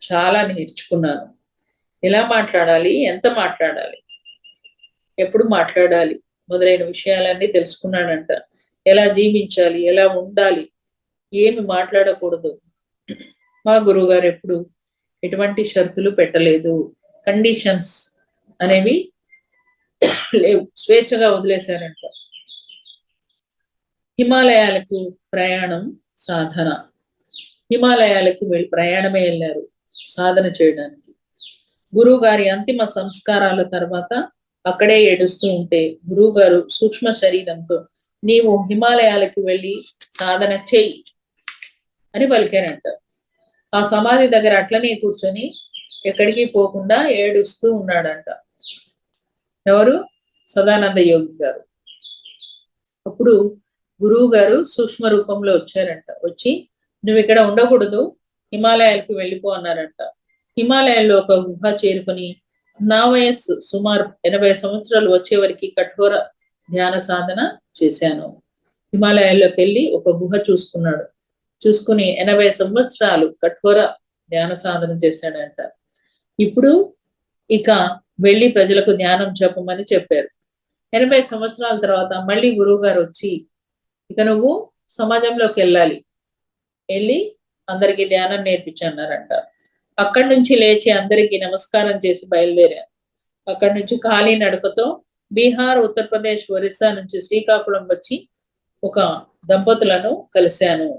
చాలా నేర్చుకున్నాను. ఎలా మాట్లాడాలి, ఎంత మాట్లాడాలి, ఎప్పుడు మాట్లాడాలి మొదలైన విషయాలన్నీ తెలుసుకున్నాడంట. ఎలా జీవించాలి, ఎలా ఉండాలి, ఏమి మాట్లాడకూడదు. మా గురువు గారు ఎప్పుడు ఎటువంటి షరతులు పెట్టలేదు, కండిషన్స్ అనేవి లేవు, స్వేచ్ఛగా వదిలేశారంట. హిమాలయాలకు ప్రయాణం సాధన. హిమాలయాలకు ప్రయాణమే వెళ్ళారు సాధన చేయడానికి. గురువు గారి అంతిమ సంస్కారాల తర్వాత అక్కడే ఏడుస్తూ ఉంటే గురువు గారు సూక్ష్మ శరీరంతో నీవు హిమాలయాలకు వెళ్ళి సాధన చెయ్యి అని పలికారంట. ఆ సమాధి దగ్గర అట్లనే కూర్చొని ఎక్కడికి పోకుండా ఏడుస్తూ ఉన్నాడంట. ఎవరు? సదానంద యోగి గారు. అప్పుడు గురువు గారు సూక్ష్మ రూపంలో వచ్చారంట. వచ్చి నువ్వు ఇక్కడ ఉండకూడదు, హిమాలయాలకు వెళ్ళిపో అన్నారంట. హిమాలయాల్లో ఒక గుహ చేరుకొని నా వయస్సు సుమారు 80 సంవత్సరాలు వచ్చే వరకు కఠోర ధ్యాన సాధన చేశాను. హిమాలయాల్లోకి వెళ్ళి ఒక గుహ చూసుకున్నాడు. చూసుకుని 80 సంవత్సరాలు కఠోర ధ్యాన సాధన చేశాడంట. ఇప్పుడు ఇక వెళ్ళి ప్రజలకు ధ్యానం చెప్పమని చెప్పారు. 80 సంవత్సరాల తర్వాత మళ్ళీ గురువు గారు వచ్చి ఇక నువ్వు సమాజంలోకి వెళ్ళి అందరికి ధ్యానం నేర్పించన్నారంట. అక్కడి నుంచి లేచి అందరికి నమస్కారం చేసి బయలుదేరాను. అక్కడి నుంచి ఖాళీ నడకతో బీహార్, ఉత్తరప్రదేశ్, ఒరిస్సా నుంచి శ్రీకాకుళం వచ్చి ఒక దంపతులను కలిశాను.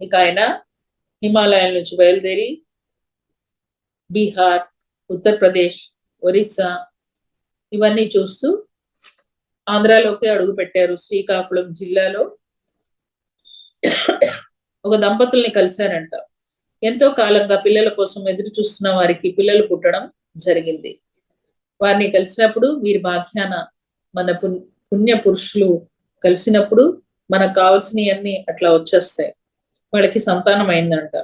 ఇక ఆయన హిమాలయాల నుంచి బయలుదేరి బీహార్, ఉత్తరప్రదేశ్, ఒరిస్సా ఇవన్నీ చూస్తూ ఆంధ్రాలోకి అడుగు పెట్టారు. శ్రీకాకుళం జిల్లాలో ఒక దంపతుల్ని కలిశారంట. ఎంతో కాలంగా పిల్లల కోసం ఎదురు చూస్తున్న వారికి పిల్లలు పుట్టడం జరిగింది. వారిని కలిసినప్పుడు వీరి భాగ్యాన మన పుణ్య పురుషులు కలిసినప్పుడు మనకు కావాల్సినవన్నీ అట్లా వచ్చేస్తాయి. వాళ్ళకి సంతానం అయిందంట.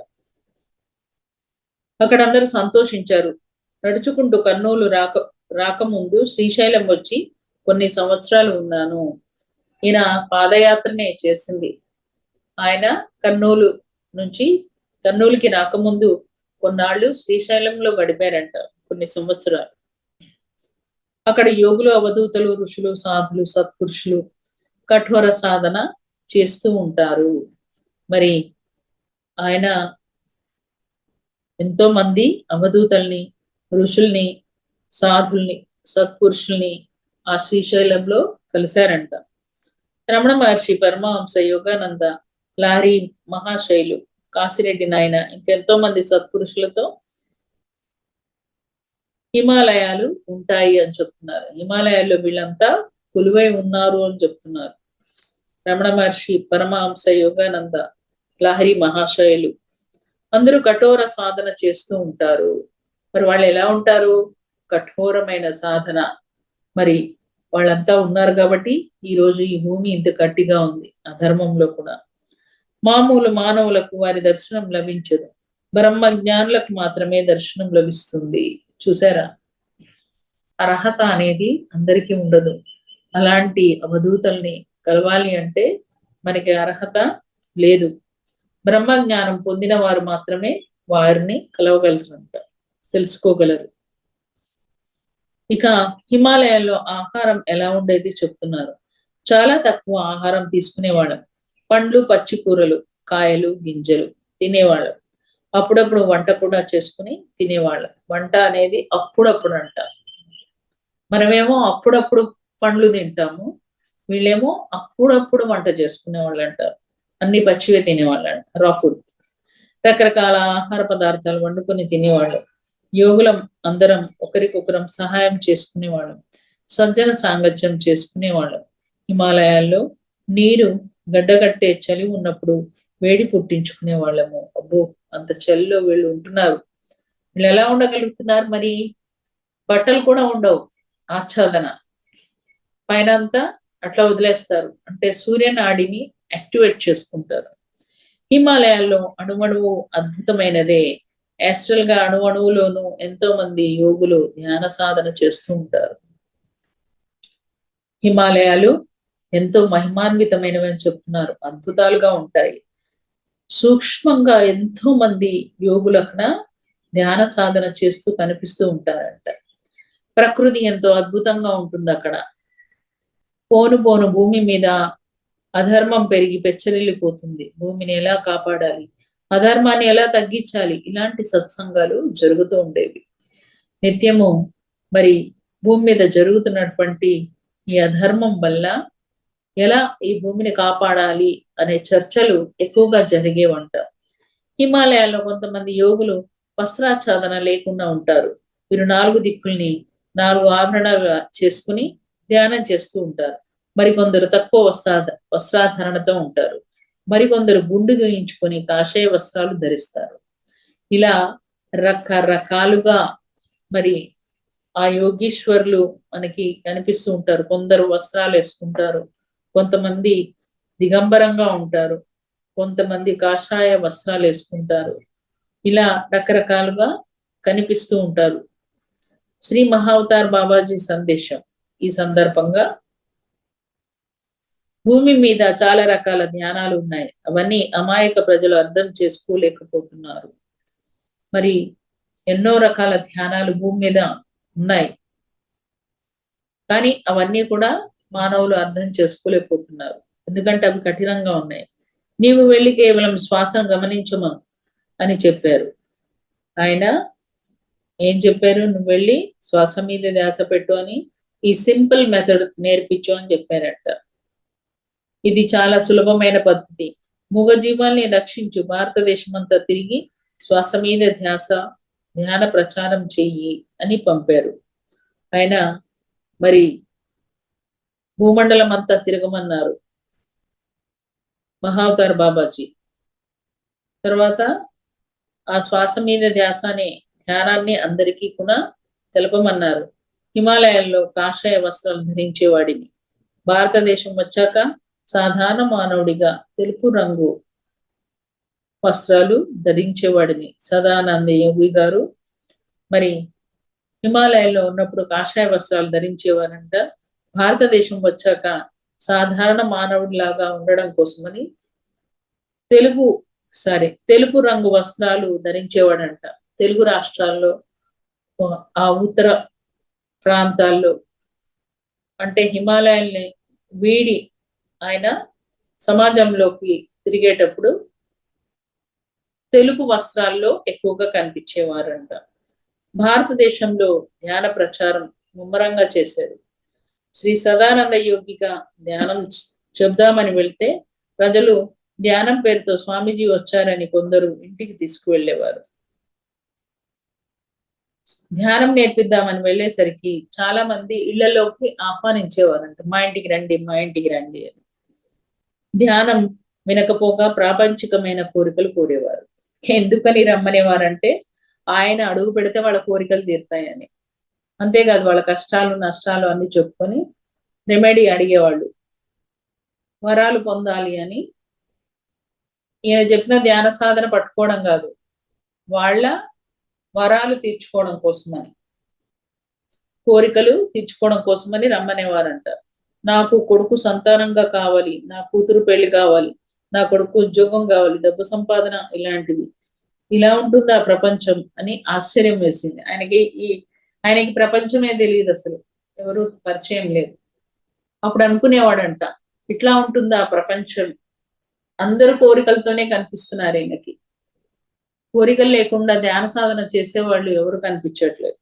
అక్కడ అందరూ సంతోషించారు. నడుచుకుంటూ కర్నూలు రాకముందు శ్రీశైలం వచ్చి కొన్ని సంవత్సరాలు ఉన్నాను. ఈయన పాదయాత్రనే చేసింది. ఆయన కర్నూలుకి రాకముందు కొన్నాళ్ళు శ్రీశైలంలో గడిపారంట, కొన్ని సంవత్సరాలు. అక్కడ యోగులు, అవధూతలు, ఋషులు, సాధులు, సత్పురుషులు కఠోర సాధన చేస్తూ ఉంటారు. మరి ఆయన ఎంతో మంది అవధూతల్ని, ఋషుల్ని, సాధుల్ని, సత్పురుషుల్ని ఆ శ్రీశైలంలో కలిశారంట. రమణ మహర్షి, పరమహంస యోగానంద, లారీ మహాశైలు, కాశిరెడ్డి నాయన, ఇంకెంతో మంది సత్పురుషులతో హిమాలయాలు ఉంటాయి అని చెప్తున్నారు. హిమాలయాల్లో వీళ్ళంతా కొలువై ఉన్నారు అని చెప్తున్నారు. రమణ మహర్షి, పరమహంస యోగానంద, లహరి మహాశయులు అందరూ కఠోర సాధన చేస్తూ ఉంటారు. మరి వాళ్ళు ఎలా ఉంటారు? కఠోరమైన సాధన. మరి వాళ్ళంతా ఉన్నారు కాబట్టి ఈ రోజు ఈ భూమి ఇంత గట్టిగా ఉంది. అధర్మంలో కూడా మామూలు మానవులకు వారి దర్శనం లభించదు. బ్రహ్మ జ్ఞానులకు మాత్రమే దర్శనం లభిస్తుంది. చూసారా? అర్హత అనేది అందరికీ ఉండదు. అలాంటి అవధూతల్ని కలవాలి అంటే మనకి అర్హత లేదు. బ్రహ్మ జ్ఞానం పొందిన వారు మాత్రమే వారిని కలవగలరంట, తెలుసుకోగలరు. ఇక హిమాలయాల్లో ఆహారం ఎలా ఉండేది చెప్తున్నారు. చాలా తక్కువ ఆహారం తీసుకునేవాళ్ళం. పండ్లు, పచ్చి కూరలు, కాయలు, గింజలు తినేవాళ్ళం. అప్పుడప్పుడు వంట కూడా చేసుకుని తినేవాళ్ళం. వంట అనేది అప్పుడప్పుడు అంట. మనమేమో అప్పుడప్పుడు పండ్లు తింటాము, వీళ్ళేమో అప్పుడప్పుడు వంట చేసుకునేవాళ్ళు అంటారు. అన్ని పచ్చివే తినేవాళ్ళంట, రా ఫుడ్. రకరకాల ఆహార పదార్థాలు వండుకొని తినేవాళ్ళు. యోగులం అందరం ఒకరికొకరం సహాయం చేసుకునేవాళ్ళం. సజ్జన సాంగత్యం చేసుకునేవాళ్ళం. హిమాలయాల్లో నీరు గడ్డగట్టే చలి ఉన్నప్పుడు వేడి పుట్టించుకునే వాళ్ళము. అబ్బో, అంత చలిలో వీళ్ళు ఉంటున్నారు. వీళ్ళు ఎలా ఉండగలుగుతున్నారు? మరి బట్టలు కూడా ఉండవు, ఆచ్ఛాదన పైన అంతా అట్లా వదిలేస్తారు. అంటే సూర్యనాడిని యాక్టివేట్ చేసుకుంటారు. హిమాలయాల్లో అణువణువు అద్భుతమైనదే. యాస్ట్రల్ గా అణువణువులోనూ ఎంతో మంది యోగులు ధ్యాన సాధన చేస్తూ ఉంటారు. హిమాలయాలు ఎంతో మహిమాన్వితమైనవి అని చెప్తున్నారు. అద్భుతాలుగా ఉంటాయి. సూక్ష్మంగా ఎంతో మంది యోగులు అక్కడ ధ్యాన సాధన చేస్తూ కనిపిస్తూ ఉంటారంట. ప్రకృతి ఎంతో అద్భుతంగా ఉంటుంది అక్కడ. పోను పోను భూమి మీద అధర్మం పెరిగి పెచ్చరిల్లిపోతుంది. భూమిని ఎలా కాపాడాలి, అధర్మాన్ని ఎలా తగ్గించాలి, ఇలాంటి సత్సంగాలు జరుగుతూ ఉండేవి నిత్యము. మరి భూమి మీద జరుగుతున్నటువంటి ఈ అధర్మం వల్ల ఎలా ఈ భూమిని కాపాడాలి అనే చర్చలు ఎక్కువగా జరిగేవంట. హిమాలయాల్లో కొంతమంది యోగులు వస్త్రాచ్ఛాదన లేకుండా ఉంటారు. వీరు 4 దిక్కుల్ని 4 ఆభరణాలు చేసుకుని ధ్యానం చేస్తూ ఉంటారు. మరికొందరు తక్కువ వస్త్రాధరణతో ఉంటారు. మరికొందరు గుండు గీయించుకొని కాషాయ వస్త్రాలు ధరిస్తారు. ఇలా రకరకాలుగా మరి ఆ యోగీశ్వరులు మనకి కనిపిస్తూ ఉంటారు. కొందరు వస్త్రాలు వేసుకుంటారు, కొంతమంది దిగంబరంగా ఉంటారు, కొంతమంది కాషాయ వస్త్రాలు వేసుకుంటారు. ఇలా రకరకాలుగా కనిపిస్తూ ఉంటారు. శ్రీ మహావతార్ బాబాజీ సందేశం ఈ సందర్భంగా భూమి మీద చాలా రకాల ధ్యానాలు ఉన్నాయి. అవన్నీ అమాయక ప్రజలు అర్థం చేసుకోలేకపోతున్నారు. మరి ఎన్నో రకాల ధ్యానాలు భూమి మీద ఉన్నాయి, కానీ అవన్నీ కూడా మానవులు అర్థం చేసుకోలేకపోతున్నారు. ఎందుకంటే అవి కఠినంగా ఉన్నాయి. నీవు వెళ్ళి కేవలం శ్వాసను గమనించము అని చెప్పారు. ఆయన ఏం చెప్పారు? నువ్వు వెళ్ళి శ్వాస మీద ధ్యాస పెట్టు అని, ఈ సింపుల్ మెథడ్ నేర్పించు అని చెప్పారట. ఇది చాలా సులభమైన పద్ధతి. మూగజీవాల్ని రక్షించు, భారతదేశం అంతా తిరిగి శ్వాస మీద ధ్యాన ప్రచారం చెయ్యి అని పంపారు. ఆయన మరి భూమండలం అంతా తిరగమన్నారు మహావతార్ బాబాజీ. తర్వాత ఆ శ్వాస మీద ధ్యాస అనే ధ్యానాన్ని అందరికీ కూడా తెలపమన్నారు. హిమాలయాల్లో కాషాయ వస్త్రాలు ధరించేవాడిని. భారతదేశం వచ్చాక సాధారణ మానవుడిగా తెలుపు రంగు వస్త్రాలు ధరించేవాడిని. సదానంద యోగి గారు మరి హిమాలయాల్లో ఉన్నప్పుడు కాషాయ వస్త్రాలు ధరించేవారంట. భారతదేశం వచ్చాక సాధారణ మానవుడిలాగా ఉండడం కోసమని తెలుపు రంగు వస్త్రాలు ధరించేవాడంట. తెలుగు రాష్ట్రాల్లో ఆ ఉత్తర ప్రాంతాల్లో అంటే హిమాలయాల్ని వీడి ఆయన సమాజంలోకి తిరిగేటప్పుడు తెలుపు వస్త్రాల్లో ఎక్కువగా కనిపించేవారంట. భారతదేశంలో ధ్యాన ప్రచారం ముమ్మరంగా చేశారు. శ్రీ సదానంద యోగిగా ధ్యానం చెప్దామని వెళ్తే ప్రజలు ధ్యానం పేరుతో స్వామీజీ వచ్చారని కొందరు ఇంటికి తీసుకువెళ్ళేవారు. ధ్యానం నేర్పిద్దామని వెళ్ళేసరికి చాలా మంది ఇళ్లలోకి ఆహ్వానించేవారంట. మా ఇంటికి రండి, మా ఇంటికి రండి అని. ధ్యానం వినకపోగా ప్రాపంచికమైన కోరికలు కోరేవారు. ఎందుకని రమ్మనేవారంటే ఆయన అడుగు పెడితే వాళ్ళ కోరికలు తీరుతాయని. అంతేకాదు వాళ్ళ కష్టాలు నష్టాలు అన్ని చెప్పుకొని రెమెడీ అడిగేవాళ్ళు. వరాలు పొందాలి అని ఈయన చెప్పిన ధ్యాన సాధన పట్టుకోవడం కాదు, వాళ్ళ వరాలు తీర్చుకోవడం కోసమని, కోరికలు తీర్చుకోవడం కోసమని రమ్మనేవారంట. నాకు కొడుకు సంతానంగా కావాలి, నా కూతురు పెళ్లి కావాలి, నా కొడుకు ఉద్యోగం కావాలి, డబ్బు సంపాదన, ఇలాంటివి. ఇలా ఉంటుందా ప్రపంచం అని ఆశ్చర్యం వేసింది ఆయనకి ప్రపంచమే తెలియదు, అసలు ఎవరు పరిచయం లేదు. అప్పుడు అనుకునేవాడంట, ఇట్లా ఉంటుందా ప్రపంచం, అందరూ కోరికలతోనే కనిపిస్తున్నారు ఆయనకి, కోరికలు లేకుండా ధ్యాన సాధన చేసేవాళ్ళు ఎవరు కనిపించట్లేదు.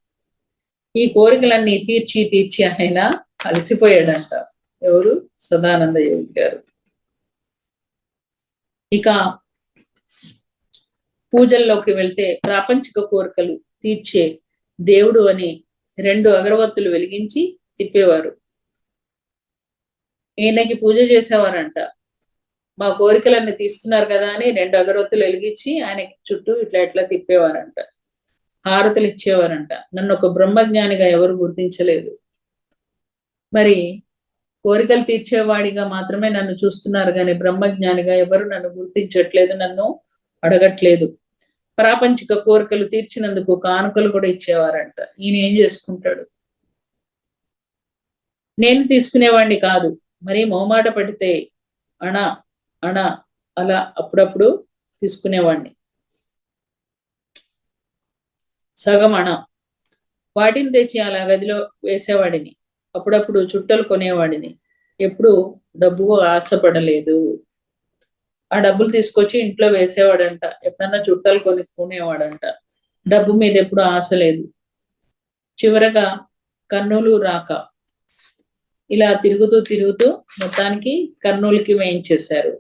ఈ కోరికలన్నీ తీర్చి ఆయన అలసిపోయాడంట. ఎవరు? సదానంద యోగి గారు. ఇక పూజల్లోకి వెళ్తే ప్రాపంచిక కోరికలు తీర్చే దేవుడు అని 2 అగరవత్తులు వెలిగించి తిప్పేవారు. ఈయనకి పూజ చేసేవారంట. మా కోరికలన్నీ తీస్తున్నారు కదా అని 2 అగరవత్తులు వెలిగించి ఆయనకి చుట్టూ ఇట్లా తిప్పేవారంట. హారతులు ఇచ్చేవారంట. నన్ను ఒక బ్రహ్మజ్ఞానిగా ఎవరు గుర్తించలేదు, మరి కోరికలు తీర్చేవాడిగా మాత్రమే నన్ను చూస్తున్నారు కానీ బ్రహ్మజ్ఞానిగా ఎవరు నన్ను గుర్తించట్లేదు, నన్ను అడగట్లేదు. ప్రాపంచిక కోరికలు తీర్చినందుకు కానుకలు కూడా ఇచ్చేవారంట. ఈయన ఏం చేసుకుంటాడు? నేను తీసుకునేవాడిని కాదు, మరి మొహమాట పడితే అణ అలా అప్పుడప్పుడు తీసుకునేవాడిని, సగం అణ. వాటిని తెచ్చి అలా గదిలో వేసేవాడిని. అప్పుడప్పుడు చుట్టలు కొనేవాడిని. ఎప్పుడు డబ్బు ఆశపడలేదు. ఆ డబ్బులు తీసుకొచ్చి ఇంట్లో వేసేవాడంట. ఎప్పుడన్నా చుట్టలు కొనేవాడంట. డబ్బు మీద ఎప్పుడు ఆశ లేదు. చివరగా కర్నూలు రాక ఇలా తిరుగుతూ మొత్తానికి కర్నూలుకి వేయించేశారు.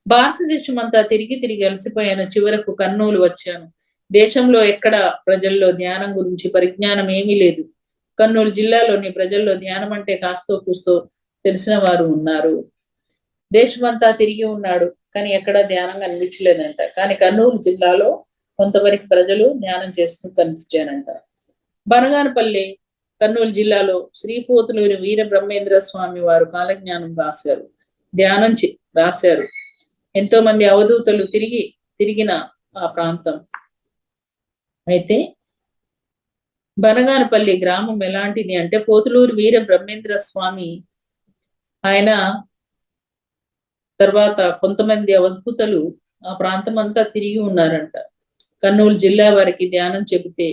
భారతదేశం అంతా తిరిగి అలసిపోయాను. చివరకు కర్నూలు వచ్చాను. దేశంలో ఎక్కడ ప్రజల్లో ధ్యానం గురించి పరిజ్ఞానం ఏమీ లేదు. కర్నూలు జిల్లాలోని ప్రజల్లో ధ్యానం అంటే కాస్తో కూస్తో తెలిసిన వారు ఉన్నారు. దేశమంతా తిరిగి ఉన్నాడు కానీ ఎక్కడ ధ్యానం కనిపించలేదంట. కానీ కర్నూలు జిల్లాలో కొంతవరకు ప్రజలు ధ్యానం చేస్తూ కనిపించారంట. బనగానపల్లి కర్నూలు జిల్లాలో శ్రీపోతులూరి వీర బ్రహ్మేంద్ర స్వామి వారు కాలజ్ఞానం రాశారు. ఎంతో మంది అవధూతలు తిరిగిన ఆ ప్రాంతం. అయితే బనగానపల్లి గ్రామం ఎలాంటిది అంటే, పోతులూరు వీర బ్రహ్మేంద్ర స్వామి ఆయన తర్వాత కొంతమంది అవధూతలు ఆ ప్రాంతం అంతా తిరిగి ఉన్నారంట. కర్నూలు జిల్లా వారికి ధ్యానం చెబితే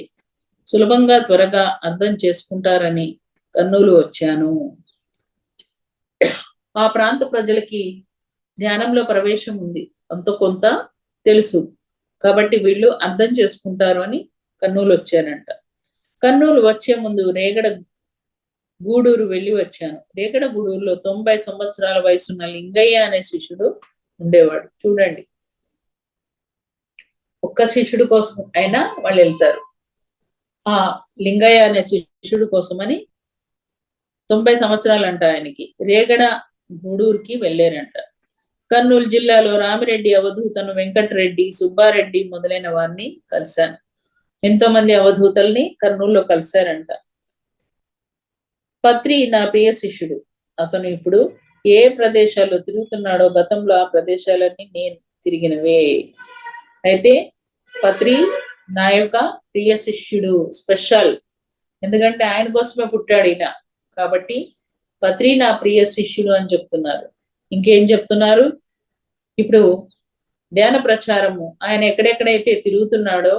సులభంగా త్వరగా అర్థం చేసుకుంటారని కర్నూలు వచ్చాను. ఆ ప్రాంత ప్రజలకి ధ్యానంలో ప్రవేశం ఉంది, అంత కొంత తెలుసు, కాబట్టి వీళ్ళు అర్థం చేసుకుంటారు అని కర్నూలు వచ్చానంట. కర్నూలు వచ్చే ముందు రేగడ గూడూరు వెళ్ళి వచ్చాను. రేగడ గూడూరులో 90 సంవత్సరాల వయసున్న లింగయ్య అనే శిష్యుడు ఉండేవాడు. చూడండి, ఒక్క శిష్యుడు కోసం అయినా వాళ్ళు వెళ్తారు. ఆ లింగయ్య అనే శిష్యుడు కోసమని 90 సంవత్సరాలంట ఆయనకి. రేగడ గూడూరుకి వెళ్ళారంట. కర్నూలు జిల్లాలో రామిరెడ్డి అవధూతను, వెంకటరెడ్డి, సుబ్బారెడ్డి మొదలైన వారిని కలిశాను. ఎంతో మంది అవధూతల్ని కర్నూలులో కలిశారంట. పత్రి నా ప్రియ శిష్యుడు. అతను ఇప్పుడు ఏ ప్రదేశాల్లో తిరుగుతున్నాడో గతంలో ఆ ప్రదేశాలన్నీ నేను తిరిగినవే. అయితే పత్రి నా యొక్క ప్రియ శిష్యుడు, స్పెషల్. ఎందుకంటే ఆయన కోసమే పుట్టాడు ఈయన. కాబట్టి పత్రి నా ప్రియ శిష్యుడు అని చెప్తున్నారు. ఇంకేం చెప్తున్నారు? ఇప్పుడు ధ్యాన ప్రచారము, ఆయన ఎక్కడెక్కడైతే తిరుగుతున్నాడో,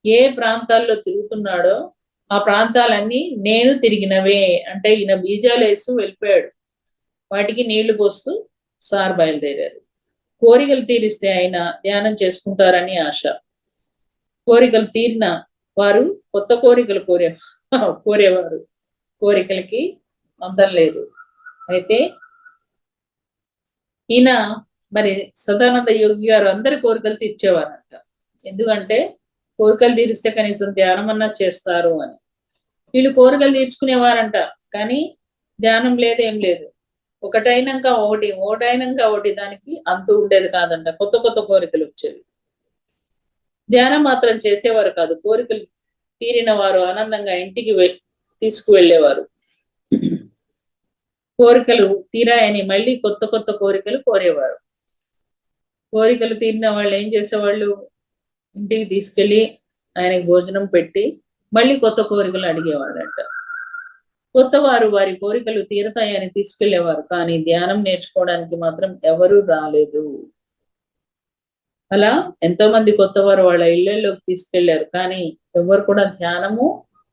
ఏ ప్రాంతాల్లో తిరుగుతున్నాడో ఆ ప్రాంతాలన్నీ నేను తిరిగినవే. అంటే ఈయన బీజాలు వేస్తూ వెళ్ళిపోయాడు, వాటికి నీళ్లు పోస్తూ సార్ బయలుదేరారు. కోరికలు తీరిస్తే ఆయన ధ్యానం చేసుకుంటారని ఆశ. కోరికలు తీరిన వారు కొత్త కోరికలు కోరేవారు. కోరికలకి అందం లేదు. అయితే ఈయన మరి సదానంద యోగి గారు అందరి కోరికలు తీర్చేవారంట. ఎందుకంటే కోరికలు తీరిస్తే కనీసం ధ్యానం అన్నా చేస్తారు అని. వీళ్ళు కోరికలు తీర్చుకునేవారంట, కానీ ధ్యానం లేదేం లేదు. ఒకటైనాక ఒకటి దానికి అంతు ఉండేది కాదంట. కొత్త కొత్త కోరికలు వచ్చేవి. ధ్యానం మాత్రం చేసేవారు కాదు. కోరికలు తీరిన వారు ఆనందంగా ఇంటికి తీసుకువెళ్ళేవారు. కోరికలు తీరాయని మళ్ళీ కొత్త కొత్త కోరికలు కోరేవారు. కోరికలు తీరిన వాళ్ళు ఏం చేసేవాళ్ళు? ఇంటికి తీసుకెళ్లి ఆయనకి భోజనం పెట్టి మళ్ళీ కొత్త కోరికలు అడిగేవాళ్ళంట. కొత్త వారు వారి కోరికలు తీరతాయని తీసుకెళ్లేవారు, కానీ ధ్యానం నేర్చుకోవడానికి మాత్రం ఎవరూ రాలేదు. అలా ఎంతో మంది కొత్త వారు వాళ్ళ ఇళ్లలోకి తీసుకెళ్లారు, కానీ ఎవరు కూడా ధ్యానము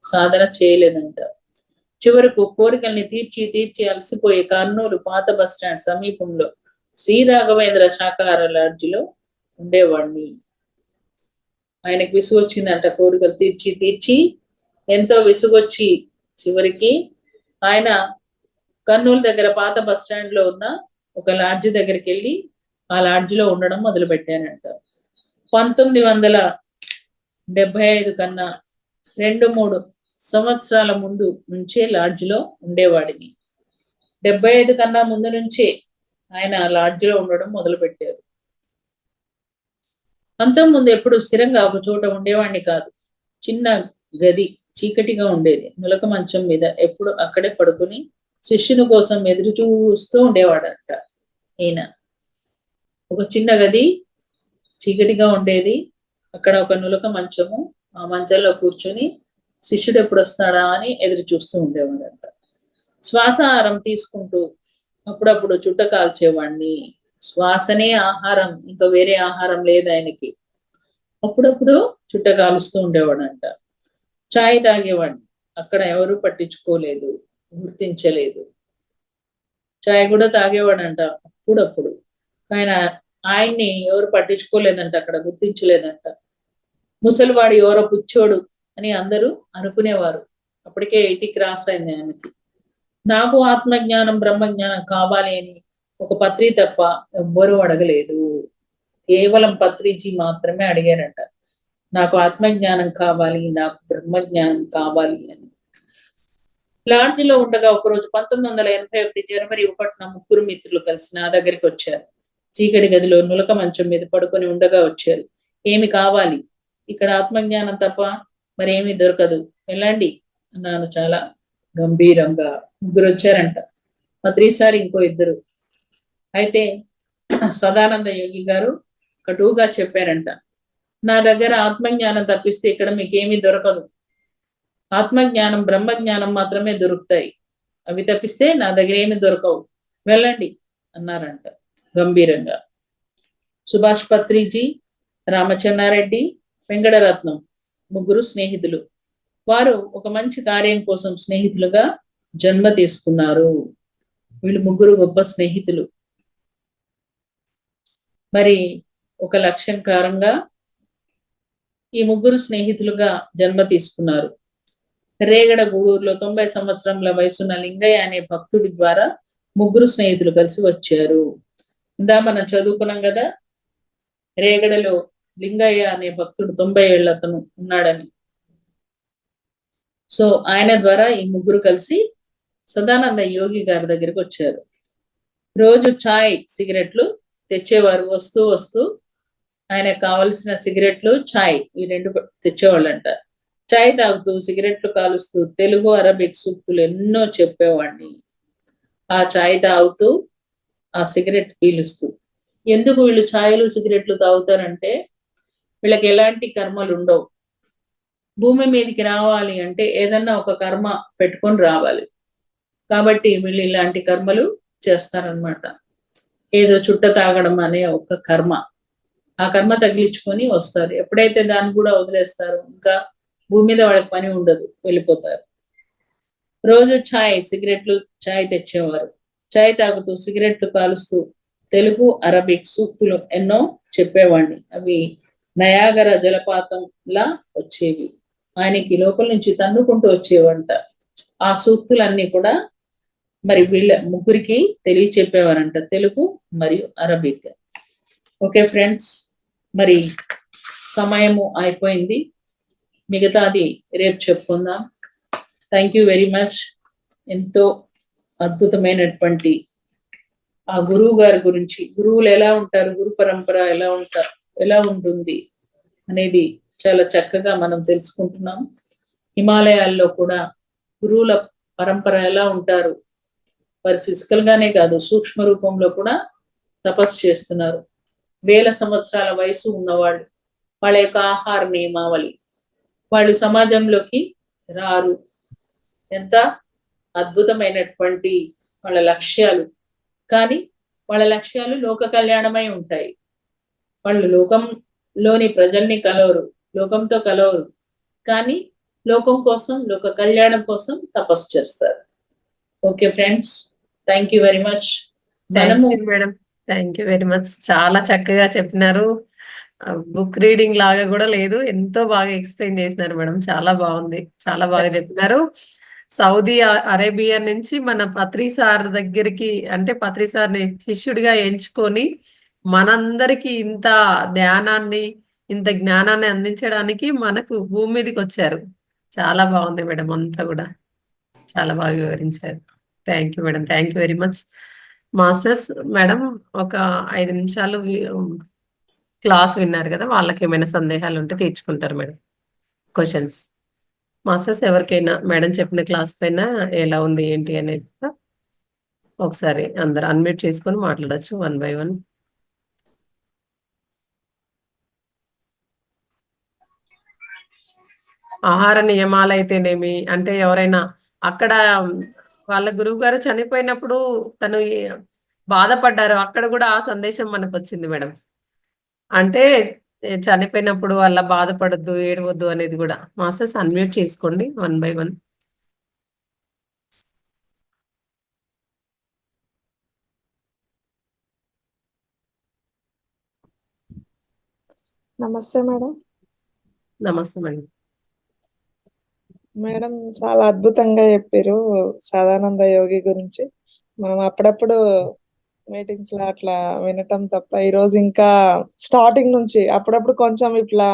సాధన చేయలేదంట. చివరకు కోరికల్ని తీర్చి అలసిపోయి కర్నూలు పాత బస్టాండ్ సమీపంలో శ్రీ రాఘవేంద్ర శాకాహార లాడ్జిలో ఉండేవాడిని. ఆయనకు విసుగు వచ్చిందంట. కోరికలు తీర్చి ఎంతో విసుగొచ్చి చివరికి ఆయన కర్నూలు దగ్గర పాత బస్టాండ్ లో ఉన్న ఒక లాడ్జి దగ్గరికి వెళ్ళి ఆ లాడ్జిలో ఉండడం మొదలు పెట్టానంట. 1975 కన్నా 2-3 సంవత్సరాల ముందు నుంచే లాడ్జిలో ఉండేవాడిని. 75 కన్నా ముందు నుంచే ఆయన లాడ్జిలో ఉండడం మొదలు పెట్టారు. అంతకుముందు ఎప్పుడు స్థిరంగా ఒక చోట ఉండేవాడిని కాదు. చిన్న గది, చీకటిగా ఉండేది. నులక మంచం మీద ఎప్పుడు అక్కడే పడుకుని శిష్యుని కోసం ఎదురు చూస్తూ ఉండేవాడంట. ఈయన ఒక చిన్న గది, చీకటిగా ఉండేది. అక్కడ ఒక నులక మంచము, ఆ మంచంలో కూర్చొని శిష్యుడు ఎప్పుడు వస్తాడా అని ఎదురు చూస్తూ ఉండేవాడంట. శ్వాసాహారం తీసుకుంటూ అప్పుడప్పుడు చుట్ట కాల్చేవాడిని. శ్వాసనే ఆహారం, ఇంకా వేరే ఆహారం లేదు ఆయనకి. అప్పుడప్పుడు చుట్ట కాలుస్తూ ఉండేవాడంట. చాయ్ తాగేవాడిని. అక్కడ ఎవరు పట్టించుకోలేదు, గుర్తించలేదు. చాయ్ కూడా తాగేవాడంట అప్పుడప్పుడు. ఆయన్ని ఎవరు పట్టించుకోలేదంట, అక్కడ గుర్తించలేదంట. ముసలివాడు ఎవరో పుచ్చోడు అని అందరూ అనుకునేవారు. అప్పటికే 80 క్రాస్ అయింది ఆయనకి. నాకు ఆత్మజ్ఞానం బ్రహ్మజ్ఞానం కావాలి అని ఒక పత్రి తప్ప ఎవ్వరూ అడగలేదు. కేవలం పత్రిజీ మాత్రమే అడిగారంట, నాకు ఆత్మజ్ఞానం కావాలి, నాకు బ్రహ్మజ్ఞానం కావాలి అని. లాడ్జిలో ఉండగా ఒకరోజు 1981 జనవరి 1న 3 మిత్రులు కలిసి నా దగ్గరికి వచ్చారు. చీకటి గదిలో నులక మంచం మీద పడుకొని ఉండగా వచ్చారు. ఏమి కావాలి? ఇక్కడ ఆత్మజ్ఞానం తప్ప మరేమీ దొరకదు, వెళ్ళండి అన్నాను చాలా గంభీరంగా. 3 వచ్చారంట, పత్రిసారి ఇంకో 2. అయితే సదానంద యోగి గారు కటువుగా చెప్పారంట, నా దగ్గర ఆత్మజ్ఞానం తప్పిస్తే ఇక్కడ మీకేమీ దొరకదు. ఆత్మజ్ఞానం బ్రహ్మజ్ఞానం మాత్రమే దొరుకుతాయి, అవి తప్పిస్తే నా దగ్గర ఏమి దొరకవు, వెళ్ళండి అన్నారంట గంభీరంగా. సుభాష్ పత్రిజీ, రామచన్నారెడ్డి, వెంకటరత్నం 3 స్నేహితులు. వారు ఒక మంచి కార్యం కోసం స్నేహితులుగా జన్మ తీసుకున్నారు. వీళ్ళు 3 గొప్ప స్నేహితులు. మరి ఒక లక్ష్యం కారంగా ఈ 3 స్నేహితులుగా జన్మ తీసుకున్నారు. రేగడ గూడూరులో 90 సంవత్సరాల వయసున్న లింగయ్య అనే భక్తుడి ద్వారా 3 స్నేహితులు కలిసి వచ్చారు. ఇందా మనం చదువుకున్నాం కదా, రేగడలో లింగయ్య అనే భక్తుడు 90 ఏళ్ళ అతను ఉన్నాడని. సో ఆయన ద్వారా ఈ 3 కలిసి సదానంద యోగి గారి దగ్గరికి వచ్చారు. రోజు చాయ్ సిగరెట్లు తెచ్చేవారు. వస్తూ వస్తూ ఆయనకు కావలసిన సిగరెట్లు చాయ్ ఈ రెండు తెచ్చేవాళ్ళంట. చాయ్ తాగుతూ సిగరెట్లు కాలుస్తూ తెలుగు అరబిక్ సూక్తులు ఎన్నో చెప్పేవాడిని. ఆ చాయ్ తాగుతూ ఆ సిగరెట్ పీలుస్తూ. ఎందుకు వీళ్ళు ఛాయలు సిగరెట్లు తాగుతారంటే వీళ్ళకి ఎలాంటి కర్మలు ఉండవు. భూమి మీదకి రావాలి అంటే ఏదన్నా ఒక కర్మ పెట్టుకొని రావాలి. కాబట్టి వీళ్ళు ఇలాంటి కర్మలు చేస్తారనమాట. ఏదో చుట్ట తాగడం అనే ఒక కర్మ, ఆ కర్మ తగిలించుకొని వస్తారు. ఎప్పుడైతే దాన్ని కూడా వదిలేస్తారో ఇంకా భూమి మీద వాళ్ళకి పని ఉండదు, వెళ్ళిపోతారు. రోజు సిగరెట్లు చాయ్ తెచ్చేవారు. చాయ్ తాగుతూ సిగరెట్లు కాలుస్తూ తెలుగు అరబిక్ సూక్తులు ఎన్నో చెప్పేవాడిని. అవి నయాగర జలపాతంలా వచ్చేవి. ఆయనకి లోపల నుంచి తన్నుకుంటూ వచ్చేవంట. ఆ సూక్తులన్నీ కూడా మరి వీళ్ళ ముగ్గురికి తెలియచెప్పేవారంట, తెలుగు మరియు అరబిక్. ఓకే ఫ్రెండ్స్, మరి సమయము అయిపోయింది. మిగతాది రేపు చెప్పుకుందాం. Thank you very much. ఎంతో అద్భుతమైనటువంటి ఆ గురువు గారి గురించి, గురువులు ఎలా ఉంటారు, గురు పరంపర ఎలా ఉంటుంది అనేది చాలా చక్కగా మనం తెలుసుకుంటున్నాం. హిమాలయాల్లో కూడా గురువుల పరంపర ఎలా ఉంటారు, వారు ఫిజికల్ గానే కాదు సూక్ష్మ రూపంలో కూడా తపస్సు చేస్తున్నారు. వేల సంవత్సరాల వయసు ఉన్నవాళ్ళు, వాళ్ళ యొక్క ఆహార నియమావళి, వాళ్ళు సమాజంలోకి రారు. ఎంత అద్భుతమైనటువంటి వాళ్ళ లక్ష్యాలు. కానీ వాళ్ళ లక్ష్యాలు లోక కళ్యాణమై ఉంటాయి. వాళ్ళు లోకంలోని ప్రజల్ని కలవరు, లోకంతో కలవరు, కానీ లోకం కోసం, లోక కళ్యాణం కోసం తపస్సు చేస్తారు. Okay friends, thank you very much. Madam, thank you very much. చాలా చక్కగా చెప్పినారు. బుక్ రీడింగ్ లాగా కూడా లేదు, ఎంతో బాగా ఎక్స్ప్లెయిన్ చేసినారు మేడం. చాలా బాగుంది, చాలా బాగా చెప్పినారు. సౌదీ అరేబియా నుంచి మన పత్రి సార్ దగ్గరికి, అంటే పత్రి సార్ని శిష్యుడిగా ఎంచుకొని మనందరికి ఇంత ధ్యానాన్ని, ఇంత జ్ఞానాన్ని అందించడానికి మనకు భూమి మీదకి వచ్చారు. చాలా బాగుంది మేడం, అంతా కూడా చాలా బాగా వివరించారు. Thank you madam, thank you very much. Masters madam, ఒక 5 నిమిషాలు క్లాస్ విన్నారు కదా, వాళ్ళకి ఏమైనా సందేహాలు ఉంటే తీర్చుకుంటారు మేడం. క్వశ్చన్స్ మాస్టర్స్ ఎవరికైనా మేడం చెప్పిన క్లాస్ పైన ఎలా ఉంది ఏంటి అనేది ఒకసారి అందరు అన్మ్యూట్ చేసుకొని మాట్లాడచ్చు 1 by 1. ఆహార నియమాలు అయితేనేమి, అంటే ఎవరైనా అక్కడ వాళ్ళ గురువు గారు చనిపోయినప్పుడు తను బాధపడ్డారు, అక్కడ కూడా ఆ సందేశం మనకు వచ్చింది మేడం. అంటే చనిపోయినప్పుడు అలా బాధపడద్దు, ఏడవద్దు అనేది కూడా. మాస్టర్స్ అన్మ్యూట్ చేసుకోండి 1 by 1. నమస్తే మేడం. నమస్తే మేడం. మేడం చాలా అద్భుతంగా చెప్పారు సదానంద యోగి గురించి. మనం అప్పుడప్పుడు మీటింగ్స్ లో అట్లా వినటం తప్ప, ఈరోజు ఇంకా స్టార్టింగ్ నుంచి అప్పుడప్పుడు కొంచెం ఇట్లా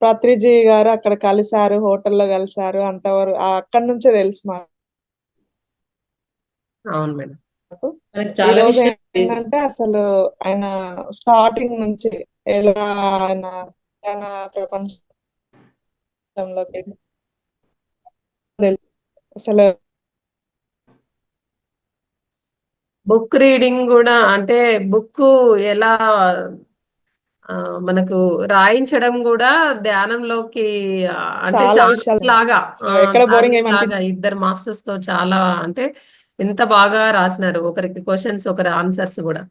పత్రిజీ గారు అక్కడ కలిశారు, హోటల్లో కలిశారు, అంతవరకు అక్కడి నుంచే తెలుసు మాకు. అవును మేడం. ఈరోజు ఏంటంటే అసలు ఆయన స్టార్టింగ్ నుంచి ఎలా ఆయన ప్రపంచంలోకి అసలు బుక్ రీడింగ్ కూడా, అంటే బుక్ ఎలా మనకు రాయించడం కూడా ధ్యానంలోకి, అంటే చాలా ఛానల్ విషయాలు లాగా, ఎక్కడ బోరింగ్ ఛానల్ లాగా ఇద్దరు మాస్టర్స్ తో చాలా, అంటే ఎంత బాగా రాసినారు. ఒకరికి క్వశ్చన్స్, ఒకరి ఆన్సర్స్ కూడా.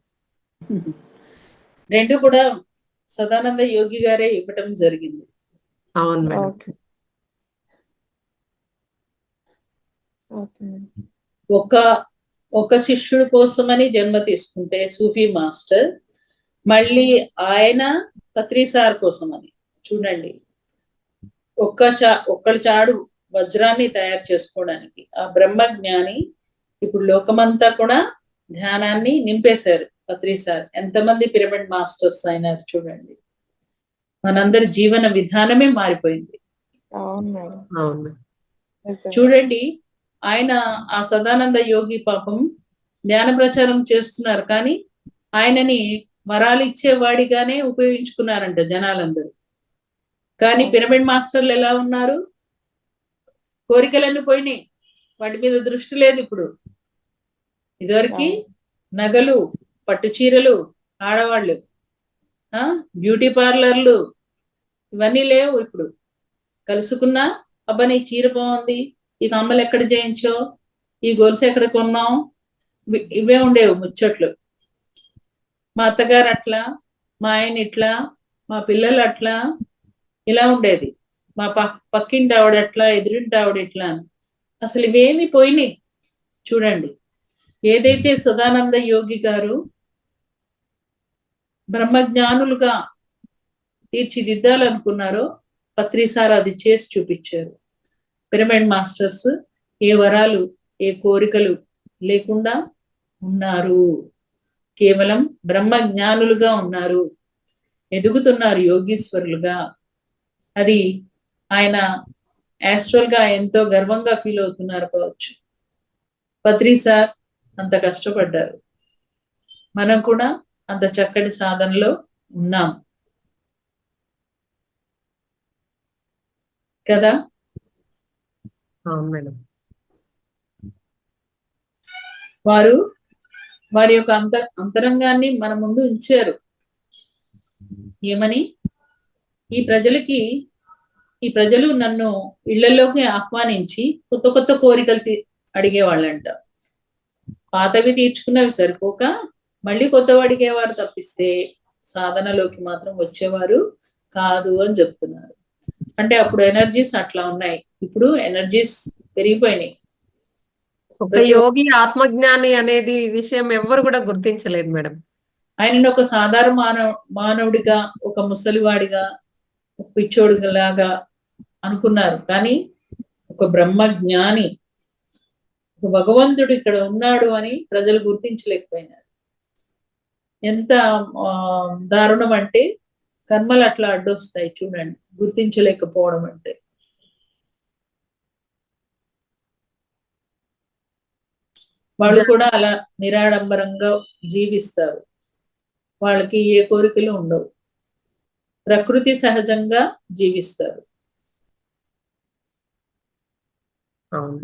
రెండు కూడా సదానంద యోగి గారే ఇవ్వటం జరిగింది. అవును మేడం. ఒక శిష్యుడి కోసమని జన్మ తీసుకుంటే సూఫీ మాస్టర్, మళ్ళీ ఆయన పత్రి సార్ కోసమని. చూడండి, ఒక్కడి చాడు వజ్రాన్ని తయారు చేసుకోవడానికి ఆ బ్రహ్మజ్ఞాని ఇప్పుడు లోకమంతా కూడా ధ్యానాన్ని నింపేశారు. పత్రి సార్ ఎంతమంది పిరమిడ్ మాస్టర్స్ అయినారు చూడండి. మనందరి జీవన విధానమే మారిపోయింది. అవును. చూడండి, ఆయన ఆ సదానంద యోగి పాపం ధ్యాన ప్రచారం చేస్తున్నారు, కానీ ఆయనని వరాలు ఇచ్చేవాడిగానే ఉపయోగించుకున్నారంట జనాలందరూ. కానీ పిరమిడ్ మాస్టర్లు ఎలా ఉన్నారు? కోరికలన్నీ పోయినాయి, వాటి మీద దృష్టి లేదు ఇప్పుడు. ఇదివరకు నగలు, పట్టు చీరలు, ఆడవాళ్ళు, బ్యూటీ పార్లర్లు, ఇవన్నీ లేవు ఇప్పుడు. కలుసుకున్నా, అబ్బా నీ చీర బాగుంది, ఈ కమ్మలు ఎక్కడ చేయించావు, ఈ గొలుసు ఎక్కడ కొన్నావు, ఇవే ఉండేవి ముచ్చట్లు. మా అత్తగారు అట్లా, మా ఆయన ఇట్లా, మా పిల్లలు అట్లా, ఇలా ఉండేది. మా పక్కింటి ఆవిడ అట్లా, ఎదురింటి ఆవిడ ఇట్లా అని. అసలు ఇవేమి పోయినాయి చూడండి. ఏదైతే సదానంద యోగి గారు బ్రహ్మజ్ఞానులుగా తీర్చిదిద్దాలనుకున్నారో పత్రిసార్ అది చేసి చూపించారు. పిరమిడ్ మాస్టర్స్ ఏ వరాలు, ఏ కోరికలు లేకుండా ఉన్నారు, కేవలం బ్రహ్మజ్ఞానులుగా ఉన్నారు, ఎదుగుతున్నారు యోగీశ్వరులుగా. అది ఆయన యాస్ట్రల్ గా ఎంతో గర్వంగా ఫీల్ అవుతున్నారు కావచ్చు. పత్రిసార్ అంత కష్టపడ్డారు, మనం కూడా అంత చక్కటి సాధనలో ఉన్నాం కదా. మేడం, వారు వారి యొక్క అంతరంగాన్ని మన ముందు ఉంచారు. ఏమని? ఈ ప్రజలు నన్ను ఇళ్లలోకి ఆహ్వానించి కొత్త కొత్త కోరికలు అడిగేవాళ్ళంట. పాతవి తీర్చుకున్నవి సరిపోక మళ్ళీ కొత్తవి అడిగేవారు తప్పిస్తే సాధనలోకి మాత్రం వచ్చేవారు కాదు అని చెప్తున్నారు. అంటే అప్పుడు ఎనర్జీస్ అట్లా ఉన్నాయి, ఇప్పుడు ఎనర్జీస్ పెరిగిపోయినాయి. ఒక యోగి ఆత్మజ్ఞాని అనేది విషయం ఎవ్వరు కూడా గుర్తించలేదు మేడం. ఆయనను ఒక సాధారణ మానవుడిగా, ఒక ముసలివాడిగా, ఒక పిచ్చోడిలాగా అనుకున్నారు. కానీ ఒక బ్రహ్మజ్ఞాని, ఒక భగవంతుడు ఇక్కడ ఉన్నాడు అని ప్రజలు గుర్తించలేకపోయినారు. ఎంత దారుణం అంటే కర్మలు అట్లా అడ్డొస్తాయి చూడండి, గుర్తించలేకపోవడం అంటే. వాళ్ళు కూడా అలా నిరాడంబరంగా జీవిస్తారు, వాళ్ళకి ఏ కోరికలు ఉండవు, ప్రకృతి సహజంగా జీవిస్తారు. అవును,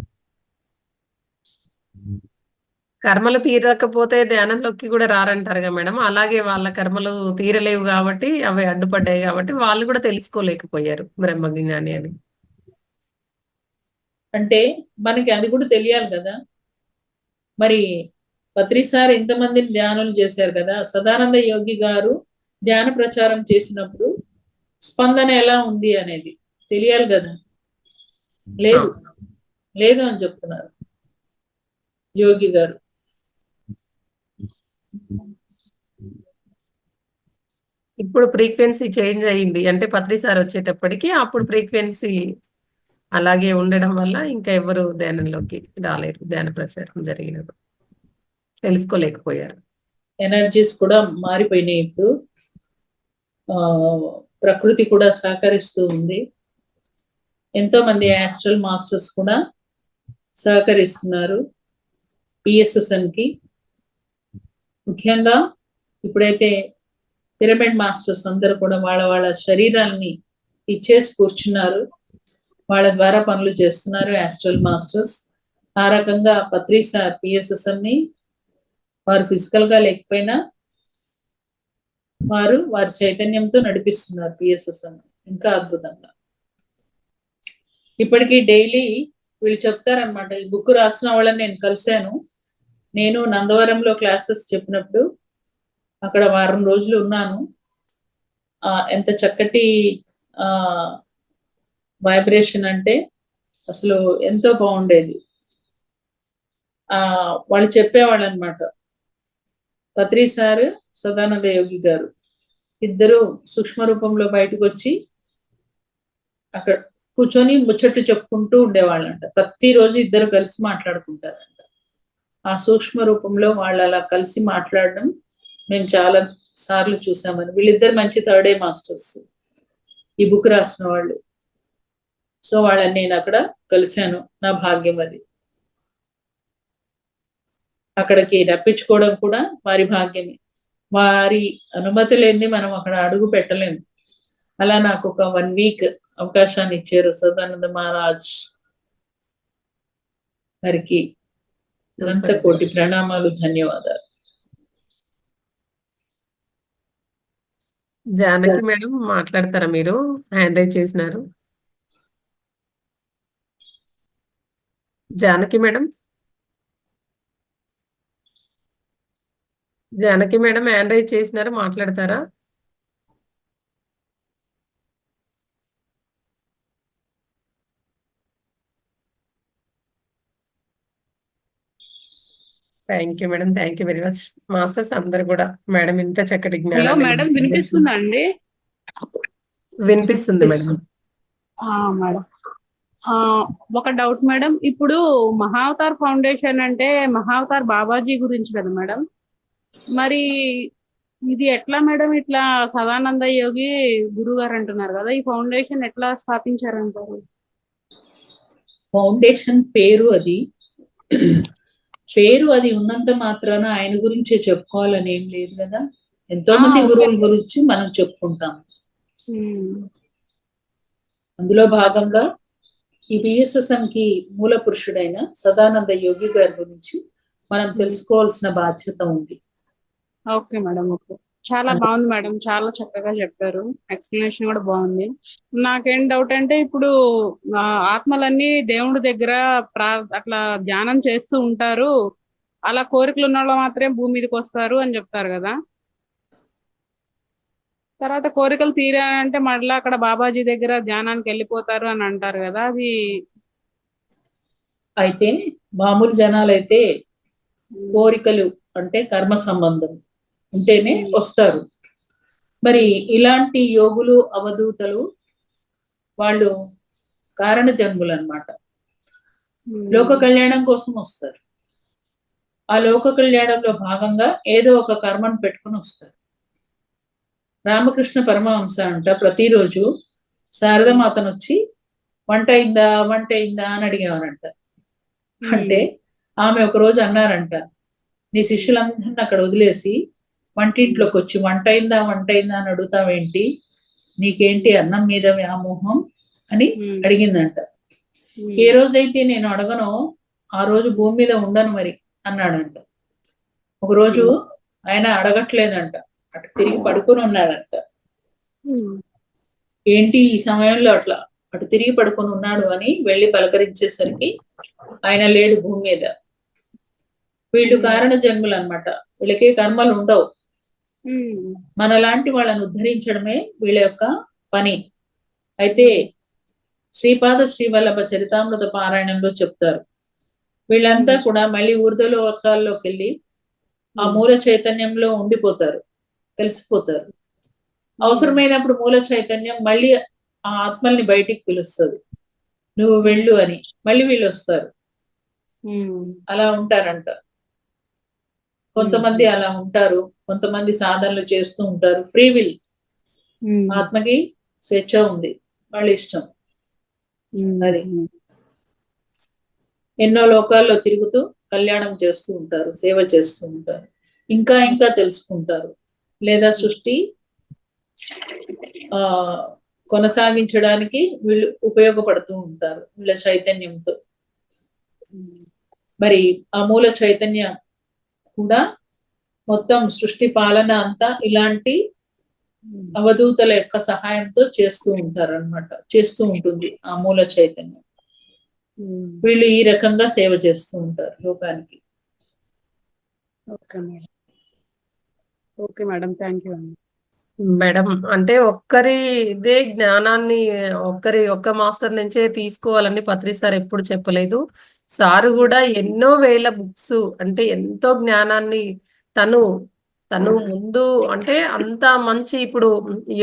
కర్మలు తీరకపోతే ధ్యానంలోకి కూడా రారంటారుగా మేడం. అలాగే వాళ్ళ కర్మలు తీరలేవు కాబట్టి, అవి అడ్డుపడ్డాయి కాబట్టి వాళ్ళు కూడా తెలుసుకోలేకపోయారు బ్రహ్మజ్ఞాని అని. అంటే మనకి అది కూడా తెలియాలి కదా. మరి పత్రిసార్ ఇంతమందిని ధ్యానం చేశారు కదా, సదానంద యోగి గారు ధ్యాన ప్రచారం చేసినప్పుడు స్పందన ఎలా ఉంది అనేది తెలియాలి కదా. లేదు అని చెప్తున్నారు యోగి గారు. ఇప్పుడు ఫ్రీక్వెన్సీ చేంజ్ అయ్యింది అంటే పత్రిసార్ వచ్చేటప్పటికి, అప్పుడు ఫ్రీక్వెన్సీ అలాగే ఉండడం వల్ల ఇంకా ఎవరు ధ్యానంలోకి రాలేరు. ధ్యాన ప్రచారం జరిగినప్పుడు తెలుసుకోలేకపోయారు. ఎనర్జీస్ కూడా మారిపోయినాయి ఇప్పుడు. ప్రకృతి కూడా సహకరిస్తూ ఉంది. ఎంతో మంది యాస్ట్రల్ మాస్టర్స్ కూడా సహకరిస్తున్నారు పిఎస్ఎస్ఎన్ కి. ముఖ్యంగా ఇప్పుడైతే పిరమిడ్ మాస్టర్స్ అందరూ కూడా వాళ్ళ వాళ్ళ శరీరాన్ని ఇచ్చేసి కూర్చున్నారు, వాళ్ళ ద్వారా పనులు చేస్తున్నారు యాస్ట్రల్ మాస్టర్స్. ఆ రకంగా పత్రిసార్ పిఎస్ఎస్ఎన్ ని వారు ఫిజికల్ గా లేకపోయినా వారు వారి చైతన్యంతో నడిపిస్తున్నారు పిఎస్ఎస్ఎన్ ఇంకా అద్భుతంగా. ఇప్పటికీ డైలీ వీళ్ళు చెప్తారనమాట. ఈ బుక్ రాసిన వాళ్ళని నేను కలిశాను. నేను నందవరంలో క్లాసెస్ చెప్పినప్పుడు అక్కడ వారం రోజులు ఉన్నాను. ఎంత చక్కటి వైబ్రేషన్ అంటే అసలు ఎంతో బాగుండేది. వాళ్ళు చెప్పేవాళ్ళు అనమాట, పత్రిసార్, సదానంద యోగి గారు ఇద్దరు సూక్ష్మ రూపంలో బయటకు వచ్చి అక్కడ కూర్చొని ముచ్చట్లు చెప్పుకుంటూ ఉండేవాళ్ళంట. ప్రతిరోజు ఇద్దరు కలిసి మాట్లాడుకుంటారంట. ఆ సూక్ష్మ రూపంలో వాళ్ళు అలా కలిసి మాట్లాడడం మేము చాలా సార్లు చూసామని. వీళ్ళిద్దరు మంచి థర్డ్ ఏ మాస్టర్స్, ఈ బుక్ రాసిన వాళ్ళు. సో వాళ్ళని నేను అక్కడ కలిశాను, నా భాగ్యం అది. అక్కడికి రప్పించుకోవడం కూడా వారి భాగ్యమే. వారి అనుమతి లేనిది మనం అక్కడ అడుగు పెట్టలేము. అలా నాకు ఒక 1 వీక్ అవకాశాన్ని ఇచ్చారు సదానంద మహారాజ్ గారికి అనంత కోటి ప్రణామాలు, ధన్యవాదాలు. జానకి మేడం మాట్లాడతారా? మీరు హ్యాండ్ రైజ్ చేసినారు. Janaki madam, Janaki madam hand raise చేసినారు, మాట్లాడతారా? Thank you madam, thank you very much. Masters అందరు కూడా మేడం ఇంత చక్కటి హలో జ్ఞానాన్ని మేడం, మనకు వినిపిస్తుందా అండి? వినిపిస్తుంది మేడం. మేడం, ఒక డౌట్ మేడం. ఇప్పుడు మహావతార్ ఫౌండేషన్ అంటే మహావతార్ బాబాజీ గురించి కదా మేడం? మరి ఇది ఎట్లా మేడం? ఇట్లా సదానంద యోగి గురువు గారు అంటున్నారు కదా, ఈ ఫౌండేషన్ ఎట్లా స్థాపించారంటారు? ఫౌండేషన్ పేరు అది ఉన్నంత మాత్రాన ఆయన గురించే చెప్పుకోవాలని ఏం లేదు కదా. ఎంతో మంది గురువుల గురించి మనం చెప్పుకుంటాం. అందులో భాగంగా ఈ BSSM కి మూల పురుషుడైన సదానంద యోగి గారి గురించి మనం తెలుసుకోవాల్సిన బాధ్యత ఉంది. Okay madam, okay. చాలా బాగుంది మేడం, చాలా చక్కగా చెప్పారు. ఎక్స్ప్లెనేషన్ కూడా బాగుంది. నాకేం డౌట్ అంటే, ఇప్పుడు ఆత్మలన్నీ దేవుడి దగ్గర అట్లా ధ్యానం చేస్తూ ఉంటారు, అలా కోరికలు ఉన్న వాళ్ళు మాత్రమే భూమి మీదకి వస్తారు అని చెప్తారు కదా. తర్వాత కోరికలు తీరాలంటే మళ్ళీ అక్కడ బాబాజీ దగ్గర ధ్యానానికి వెళ్ళిపోతారు అని అంటారు కదా, అది అయితే మామూలు జనాలైతే కోరికలు అంటే కర్మ సంబంధం ఉంటేనే వస్తారు. మరి ఇలాంటి యోగులు, అవధూతలు వాళ్ళు కారణ జన్ములు అన్నమాట. లోక కళ్యాణం కోసం వస్తారు. ఆ లోక కళ్యాణంలో భాగంగా ఏదో ఒక కర్మను పెట్టుకుని వస్తారు. రామకృష్ణ పరమహంస అంట ప్రతిరోజు శారదమాతను వచ్చి వంట అయిందా అని అడిగేవారంట. అంటే ఆమె ఒక రోజు అన్నారంట, నీ శిష్యులందరిని అక్కడ వదిలేసి వంటింట్లోకి వచ్చి వంట అయిందా అని అడుగుతావేంటి, నీకేంటి అన్నం మీద వ్యామోహం అని అడిగిందంట. ఏ రోజైతే నేను అడగనో ఆ రోజు భూమి మీద ఉండను మరి అన్నాడంట. ఒకరోజు ఆయన అడగట్లేదంట, అటు తిరిగి పడుకొని ఉన్నాడంట. ఏంటి ఈ సమయంలో అట్లా అటు తిరిగి పడుకొని ఉన్నాడు అని వెళ్ళి పలకరించేసరికి ఆయన లేడు భూమి మీద. వీళ్ళు కారణ జన్ములు అన్నమాట, వీళ్ళకే కర్మలు ఉండవు. మనలాంటి వాళ్ళని ఉద్ధరించడమే వీళ్ళ యొక్క పని. అయితే శ్రీపాద శ్రీవల్లభ చరితామృత పారాయణంలో చెప్తారు, వీళ్ళంతా కూడా మళ్ళీ ఊర్ధ్వలోకాల్లోకి వెళ్ళి ఆ మూల చైతన్యంలో ఉండిపోతారు, కలిసిపోతారు. అవసరమైనప్పుడు మూల చైతన్యం మళ్ళీ ఆ ఆత్మల్ని బయటికి పిలుస్తుంది, నువ్వు వెళ్ళు అని. మళ్ళీ వీళ్ళు వస్తారు. అలా ఉంటారంట. కొంతమంది అలా ఉంటారు, కొంతమంది సాధనలు చేస్తూ ఉంటారు. ఫ్రీ విల్, ఆత్మకి స్వేచ్ఛ ఉంది, వాళ్ళ ఇష్టం అది. ఎన్నో లోకాల్లో తిరుగుతూ కళ్యాణం చేస్తూ ఉంటారు, సేవ చేస్తూ ఉంటారు, ఇంకా ఇంకా తెలుసుకుంటారు, లేదా సృష్టి కొనసాగించడానికి వీళ్ళు ఉపయోగపడుతూ ఉంటారు వీళ్ళ చైతన్యంతో. మరి ఆ మూల చైతన్యం కూడా మొత్తం సృష్టి పాలన అంతా ఇలాంటి అవధూతల యొక్క సహాయంతో చేస్తూ ఉంటారు అన్నమాట, చేస్తూ ఉంటుంది ఆ మూల చైతన్యం. వీళ్ళు ఈ రకంగా సేవ చేస్తూ ఉంటారు లోకానికి. ఓకే మేడం, థ్యాంక్ యూ అండి. మేడం, అంటే ఇదే జ్ఞానాన్ని ఒక్క మాస్టర్ నుంచే తీసుకోవాలని పత్రి సార్ ఎప్పుడు చెప్పలేదు. సారు కూడా ఎన్నో వేల బుక్స్, అంటే ఎంతో జ్ఞానాన్ని తను ముందు, అంటే అంత మంచి ఇప్పుడు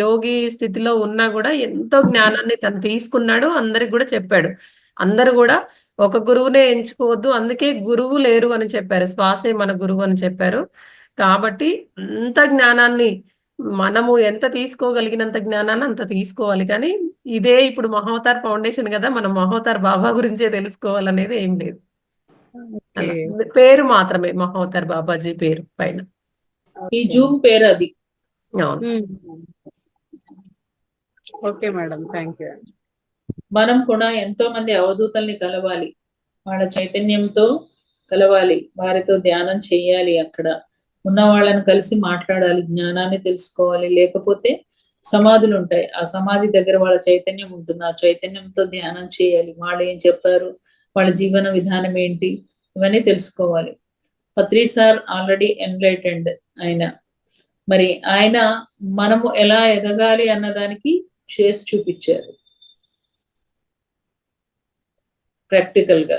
యోగి స్థితిలో ఉన్నా కూడా ఎంతో జ్ఞానాన్ని తను తీసుకున్నాడు, అందరికి కూడా చెప్పాడు. అందరు కూడా ఒక గురువునే ఎంచుకోవద్దు, అందుకే గురువు లేరు అని చెప్పారు, శ్వాసే మన గురువు అని చెప్పారు. కాబట్టి అంత జ్ఞానాన్ని మనము ఎంత తీసుకోగలిగినంత జ్ఞానాన్ని అంత తీసుకోవాలి. కానీ ఇదే ఇప్పుడు మహావతార్ ఫౌండేషన్ కదా, మనం మహావతార్ బాబా గురించే తెలుసుకోవాలనేది ఏం లేదు. అలా పేరు మాత్రమే మహోదర్ బాబాజీ పేరు పైన. ఈ జూమ్ పేరు అది. అవును. Okay madam, thank you. మనం కూడా ఎంతో మంది అవధూతల్ని కలవాలి, వాళ్ళ చైతన్యంతో కలవాలి, వారితో ధ్యానం చేయాలి, అక్కడ ఉన్న వాళ్ళని కలిసి మాట్లాడాలి, జ్ఞానాన్ని తెలుసుకోవాలి. లేకపోతే సమాధులు ఉంటాయి, ఆ సమాధి దగ్గర వాళ్ళ చైతన్యం ఉంటుంది, ఆ చైతన్యంతో ధ్యానం చేయాలి. వాళ్ళు ఏం చెప్పారు, వాళ్ళ జీవన విధానం ఏంటి, ఇవన్నీ తెలుసుకోవాలి. పత్రి సార్ ఆల్రెడీ ఎన్లైటెండ్ ఆయన. మరి ఆయన మనము ఎలా ఎదగాలి అన్నదానికి చేసి చూపించారు ప్రాక్టికల్ గా.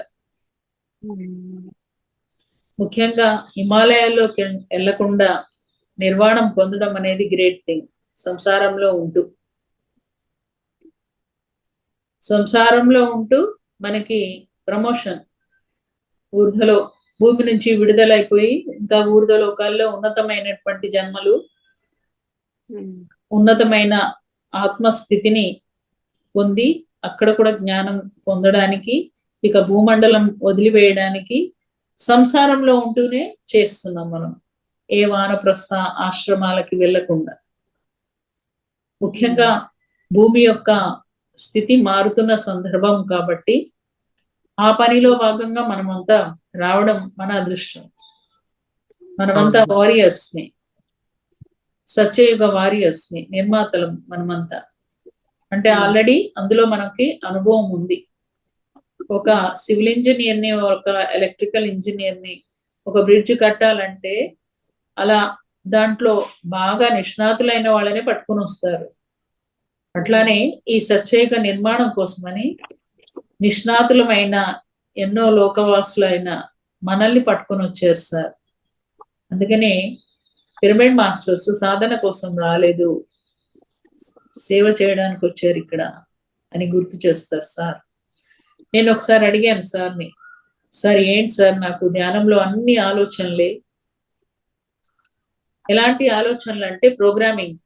ముఖ్యంగా హిమాలయాల్లోకి వెళ్లకుండా నిర్వాణం పొందడం అనేది గ్రేట్ థింగ్. సంసారంలో ఉంటూ మనకి ప్రమోషన్, ఊర్ధలో భూమి నుంచి విడుదలైపోయి ఇంకా ఊర్ధలోకాల్లో ఉన్నతమైనటువంటి జన్మలు, ఉన్నతమైన ఆత్మస్థితిని పొంది అక్కడ కూడా జ్ఞానం పొందడానికి, ఇక భూమండలం వదిలివేయడానికి సంసారంలో ఉంటూనే చేస్తున్నాం మనం, ఏ వానప్రస్థ ఆశ్రమాలకి వెళ్లకుండా. ముఖ్యంగా భూమి యొక్క స్థితి మారుతున్న సందర్భం కాబట్టి ఆ పనిలో భాగంగా మనమంతా రావడం మన అదృష్టం. మనమంతా వారియర్స్ ని, సత్యయుగ వారియర్స్ ని, నిర్మాతలం మనమంతా. అంటే ఆల్రెడీ అందులో మనకి అనుభవం ఉంది. ఒక సివిల్ ఇంజనీర్ ని, ఒక ఎలక్ట్రికల్ ఇంజనీర్ ని ఒక బ్రిడ్జ్ కట్టాలంటే అలా దాంట్లో బాగా నిష్ణాతులైన వాళ్ళని పట్టుకుని వస్తారు. అట్లానే ఈ సత్యయుగ నిర్మాణం కోసమని నిష్ణాతులమైన ఎన్నో లోకవాసులైన మనల్ని పట్టుకుని వచ్చారు సార్. అందుకనే పిరమిడ్ మాస్టర్స్ సాధన కోసం రాలేదు, సేవ చేయడానికి వచ్చారు ఇక్కడ అని గుర్తు చేస్తారు సార్. నేను ఒకసారి అడిగాను సార్ని, సార్ ఏంటి సార్ నాకు ధ్యానంలో అన్ని ఆలోచనలే. ఎలాంటి ఆలోచనలు అంటే ప్రోగ్రామింగ్,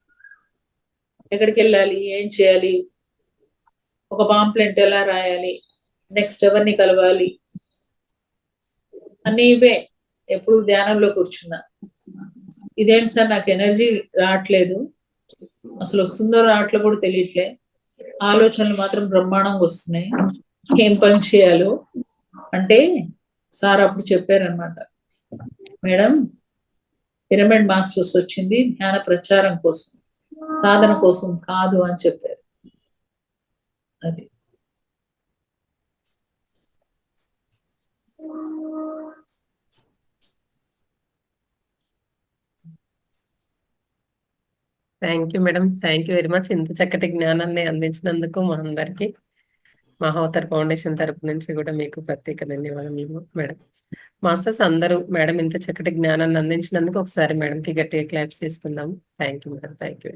ఎక్కడికి వెళ్ళాలి, ఏం చేయాలి, ఒక పాంప్లెంట్ ఎలా రాయాలి, నెక్స్ట్ ఎవరిని కలవాలి, అన్ని ఇవే. ఎప్పుడు ధ్యానంలో కూర్చున్నా, ఇదేంటి సార్ నాకు ఎనర్జీ రావట్లేదు, అసలు వస్తుందో రావట్లే కూడా తెలియట్లే, ఆలోచనలు మాత్రం బ్రహ్మాండంగా వస్తున్నాయి, ఏం పని చేయాలో అంటే సార్ అప్పుడు చెప్పారనమాట, మేడం పిరమిడ్ మాస్టర్స్ వచ్చింది ధ్యాన ప్రచారం కోసం, సాధన కోసం కాదు అని చెప్పారు. అది thank you madam, thank you very much. ఇంత చక్కటి జ్ఞానాన్ని అందించినందుకు మా అందరికి మహోదర్ ఫౌండేషన్ తరపు నుంచి కూడా మీకు ప్రత్యేక ధన్యవాదాలు మేడం. మాస్టర్స్ అందరూ మేడం ఇంత చక్కటి జ్ఞానాన్ని అందించినందుకు ఒకసారి మేడంకి గట్టిగా క్లాప్స్ తీసుకుందాము. Thank you madam, thank you.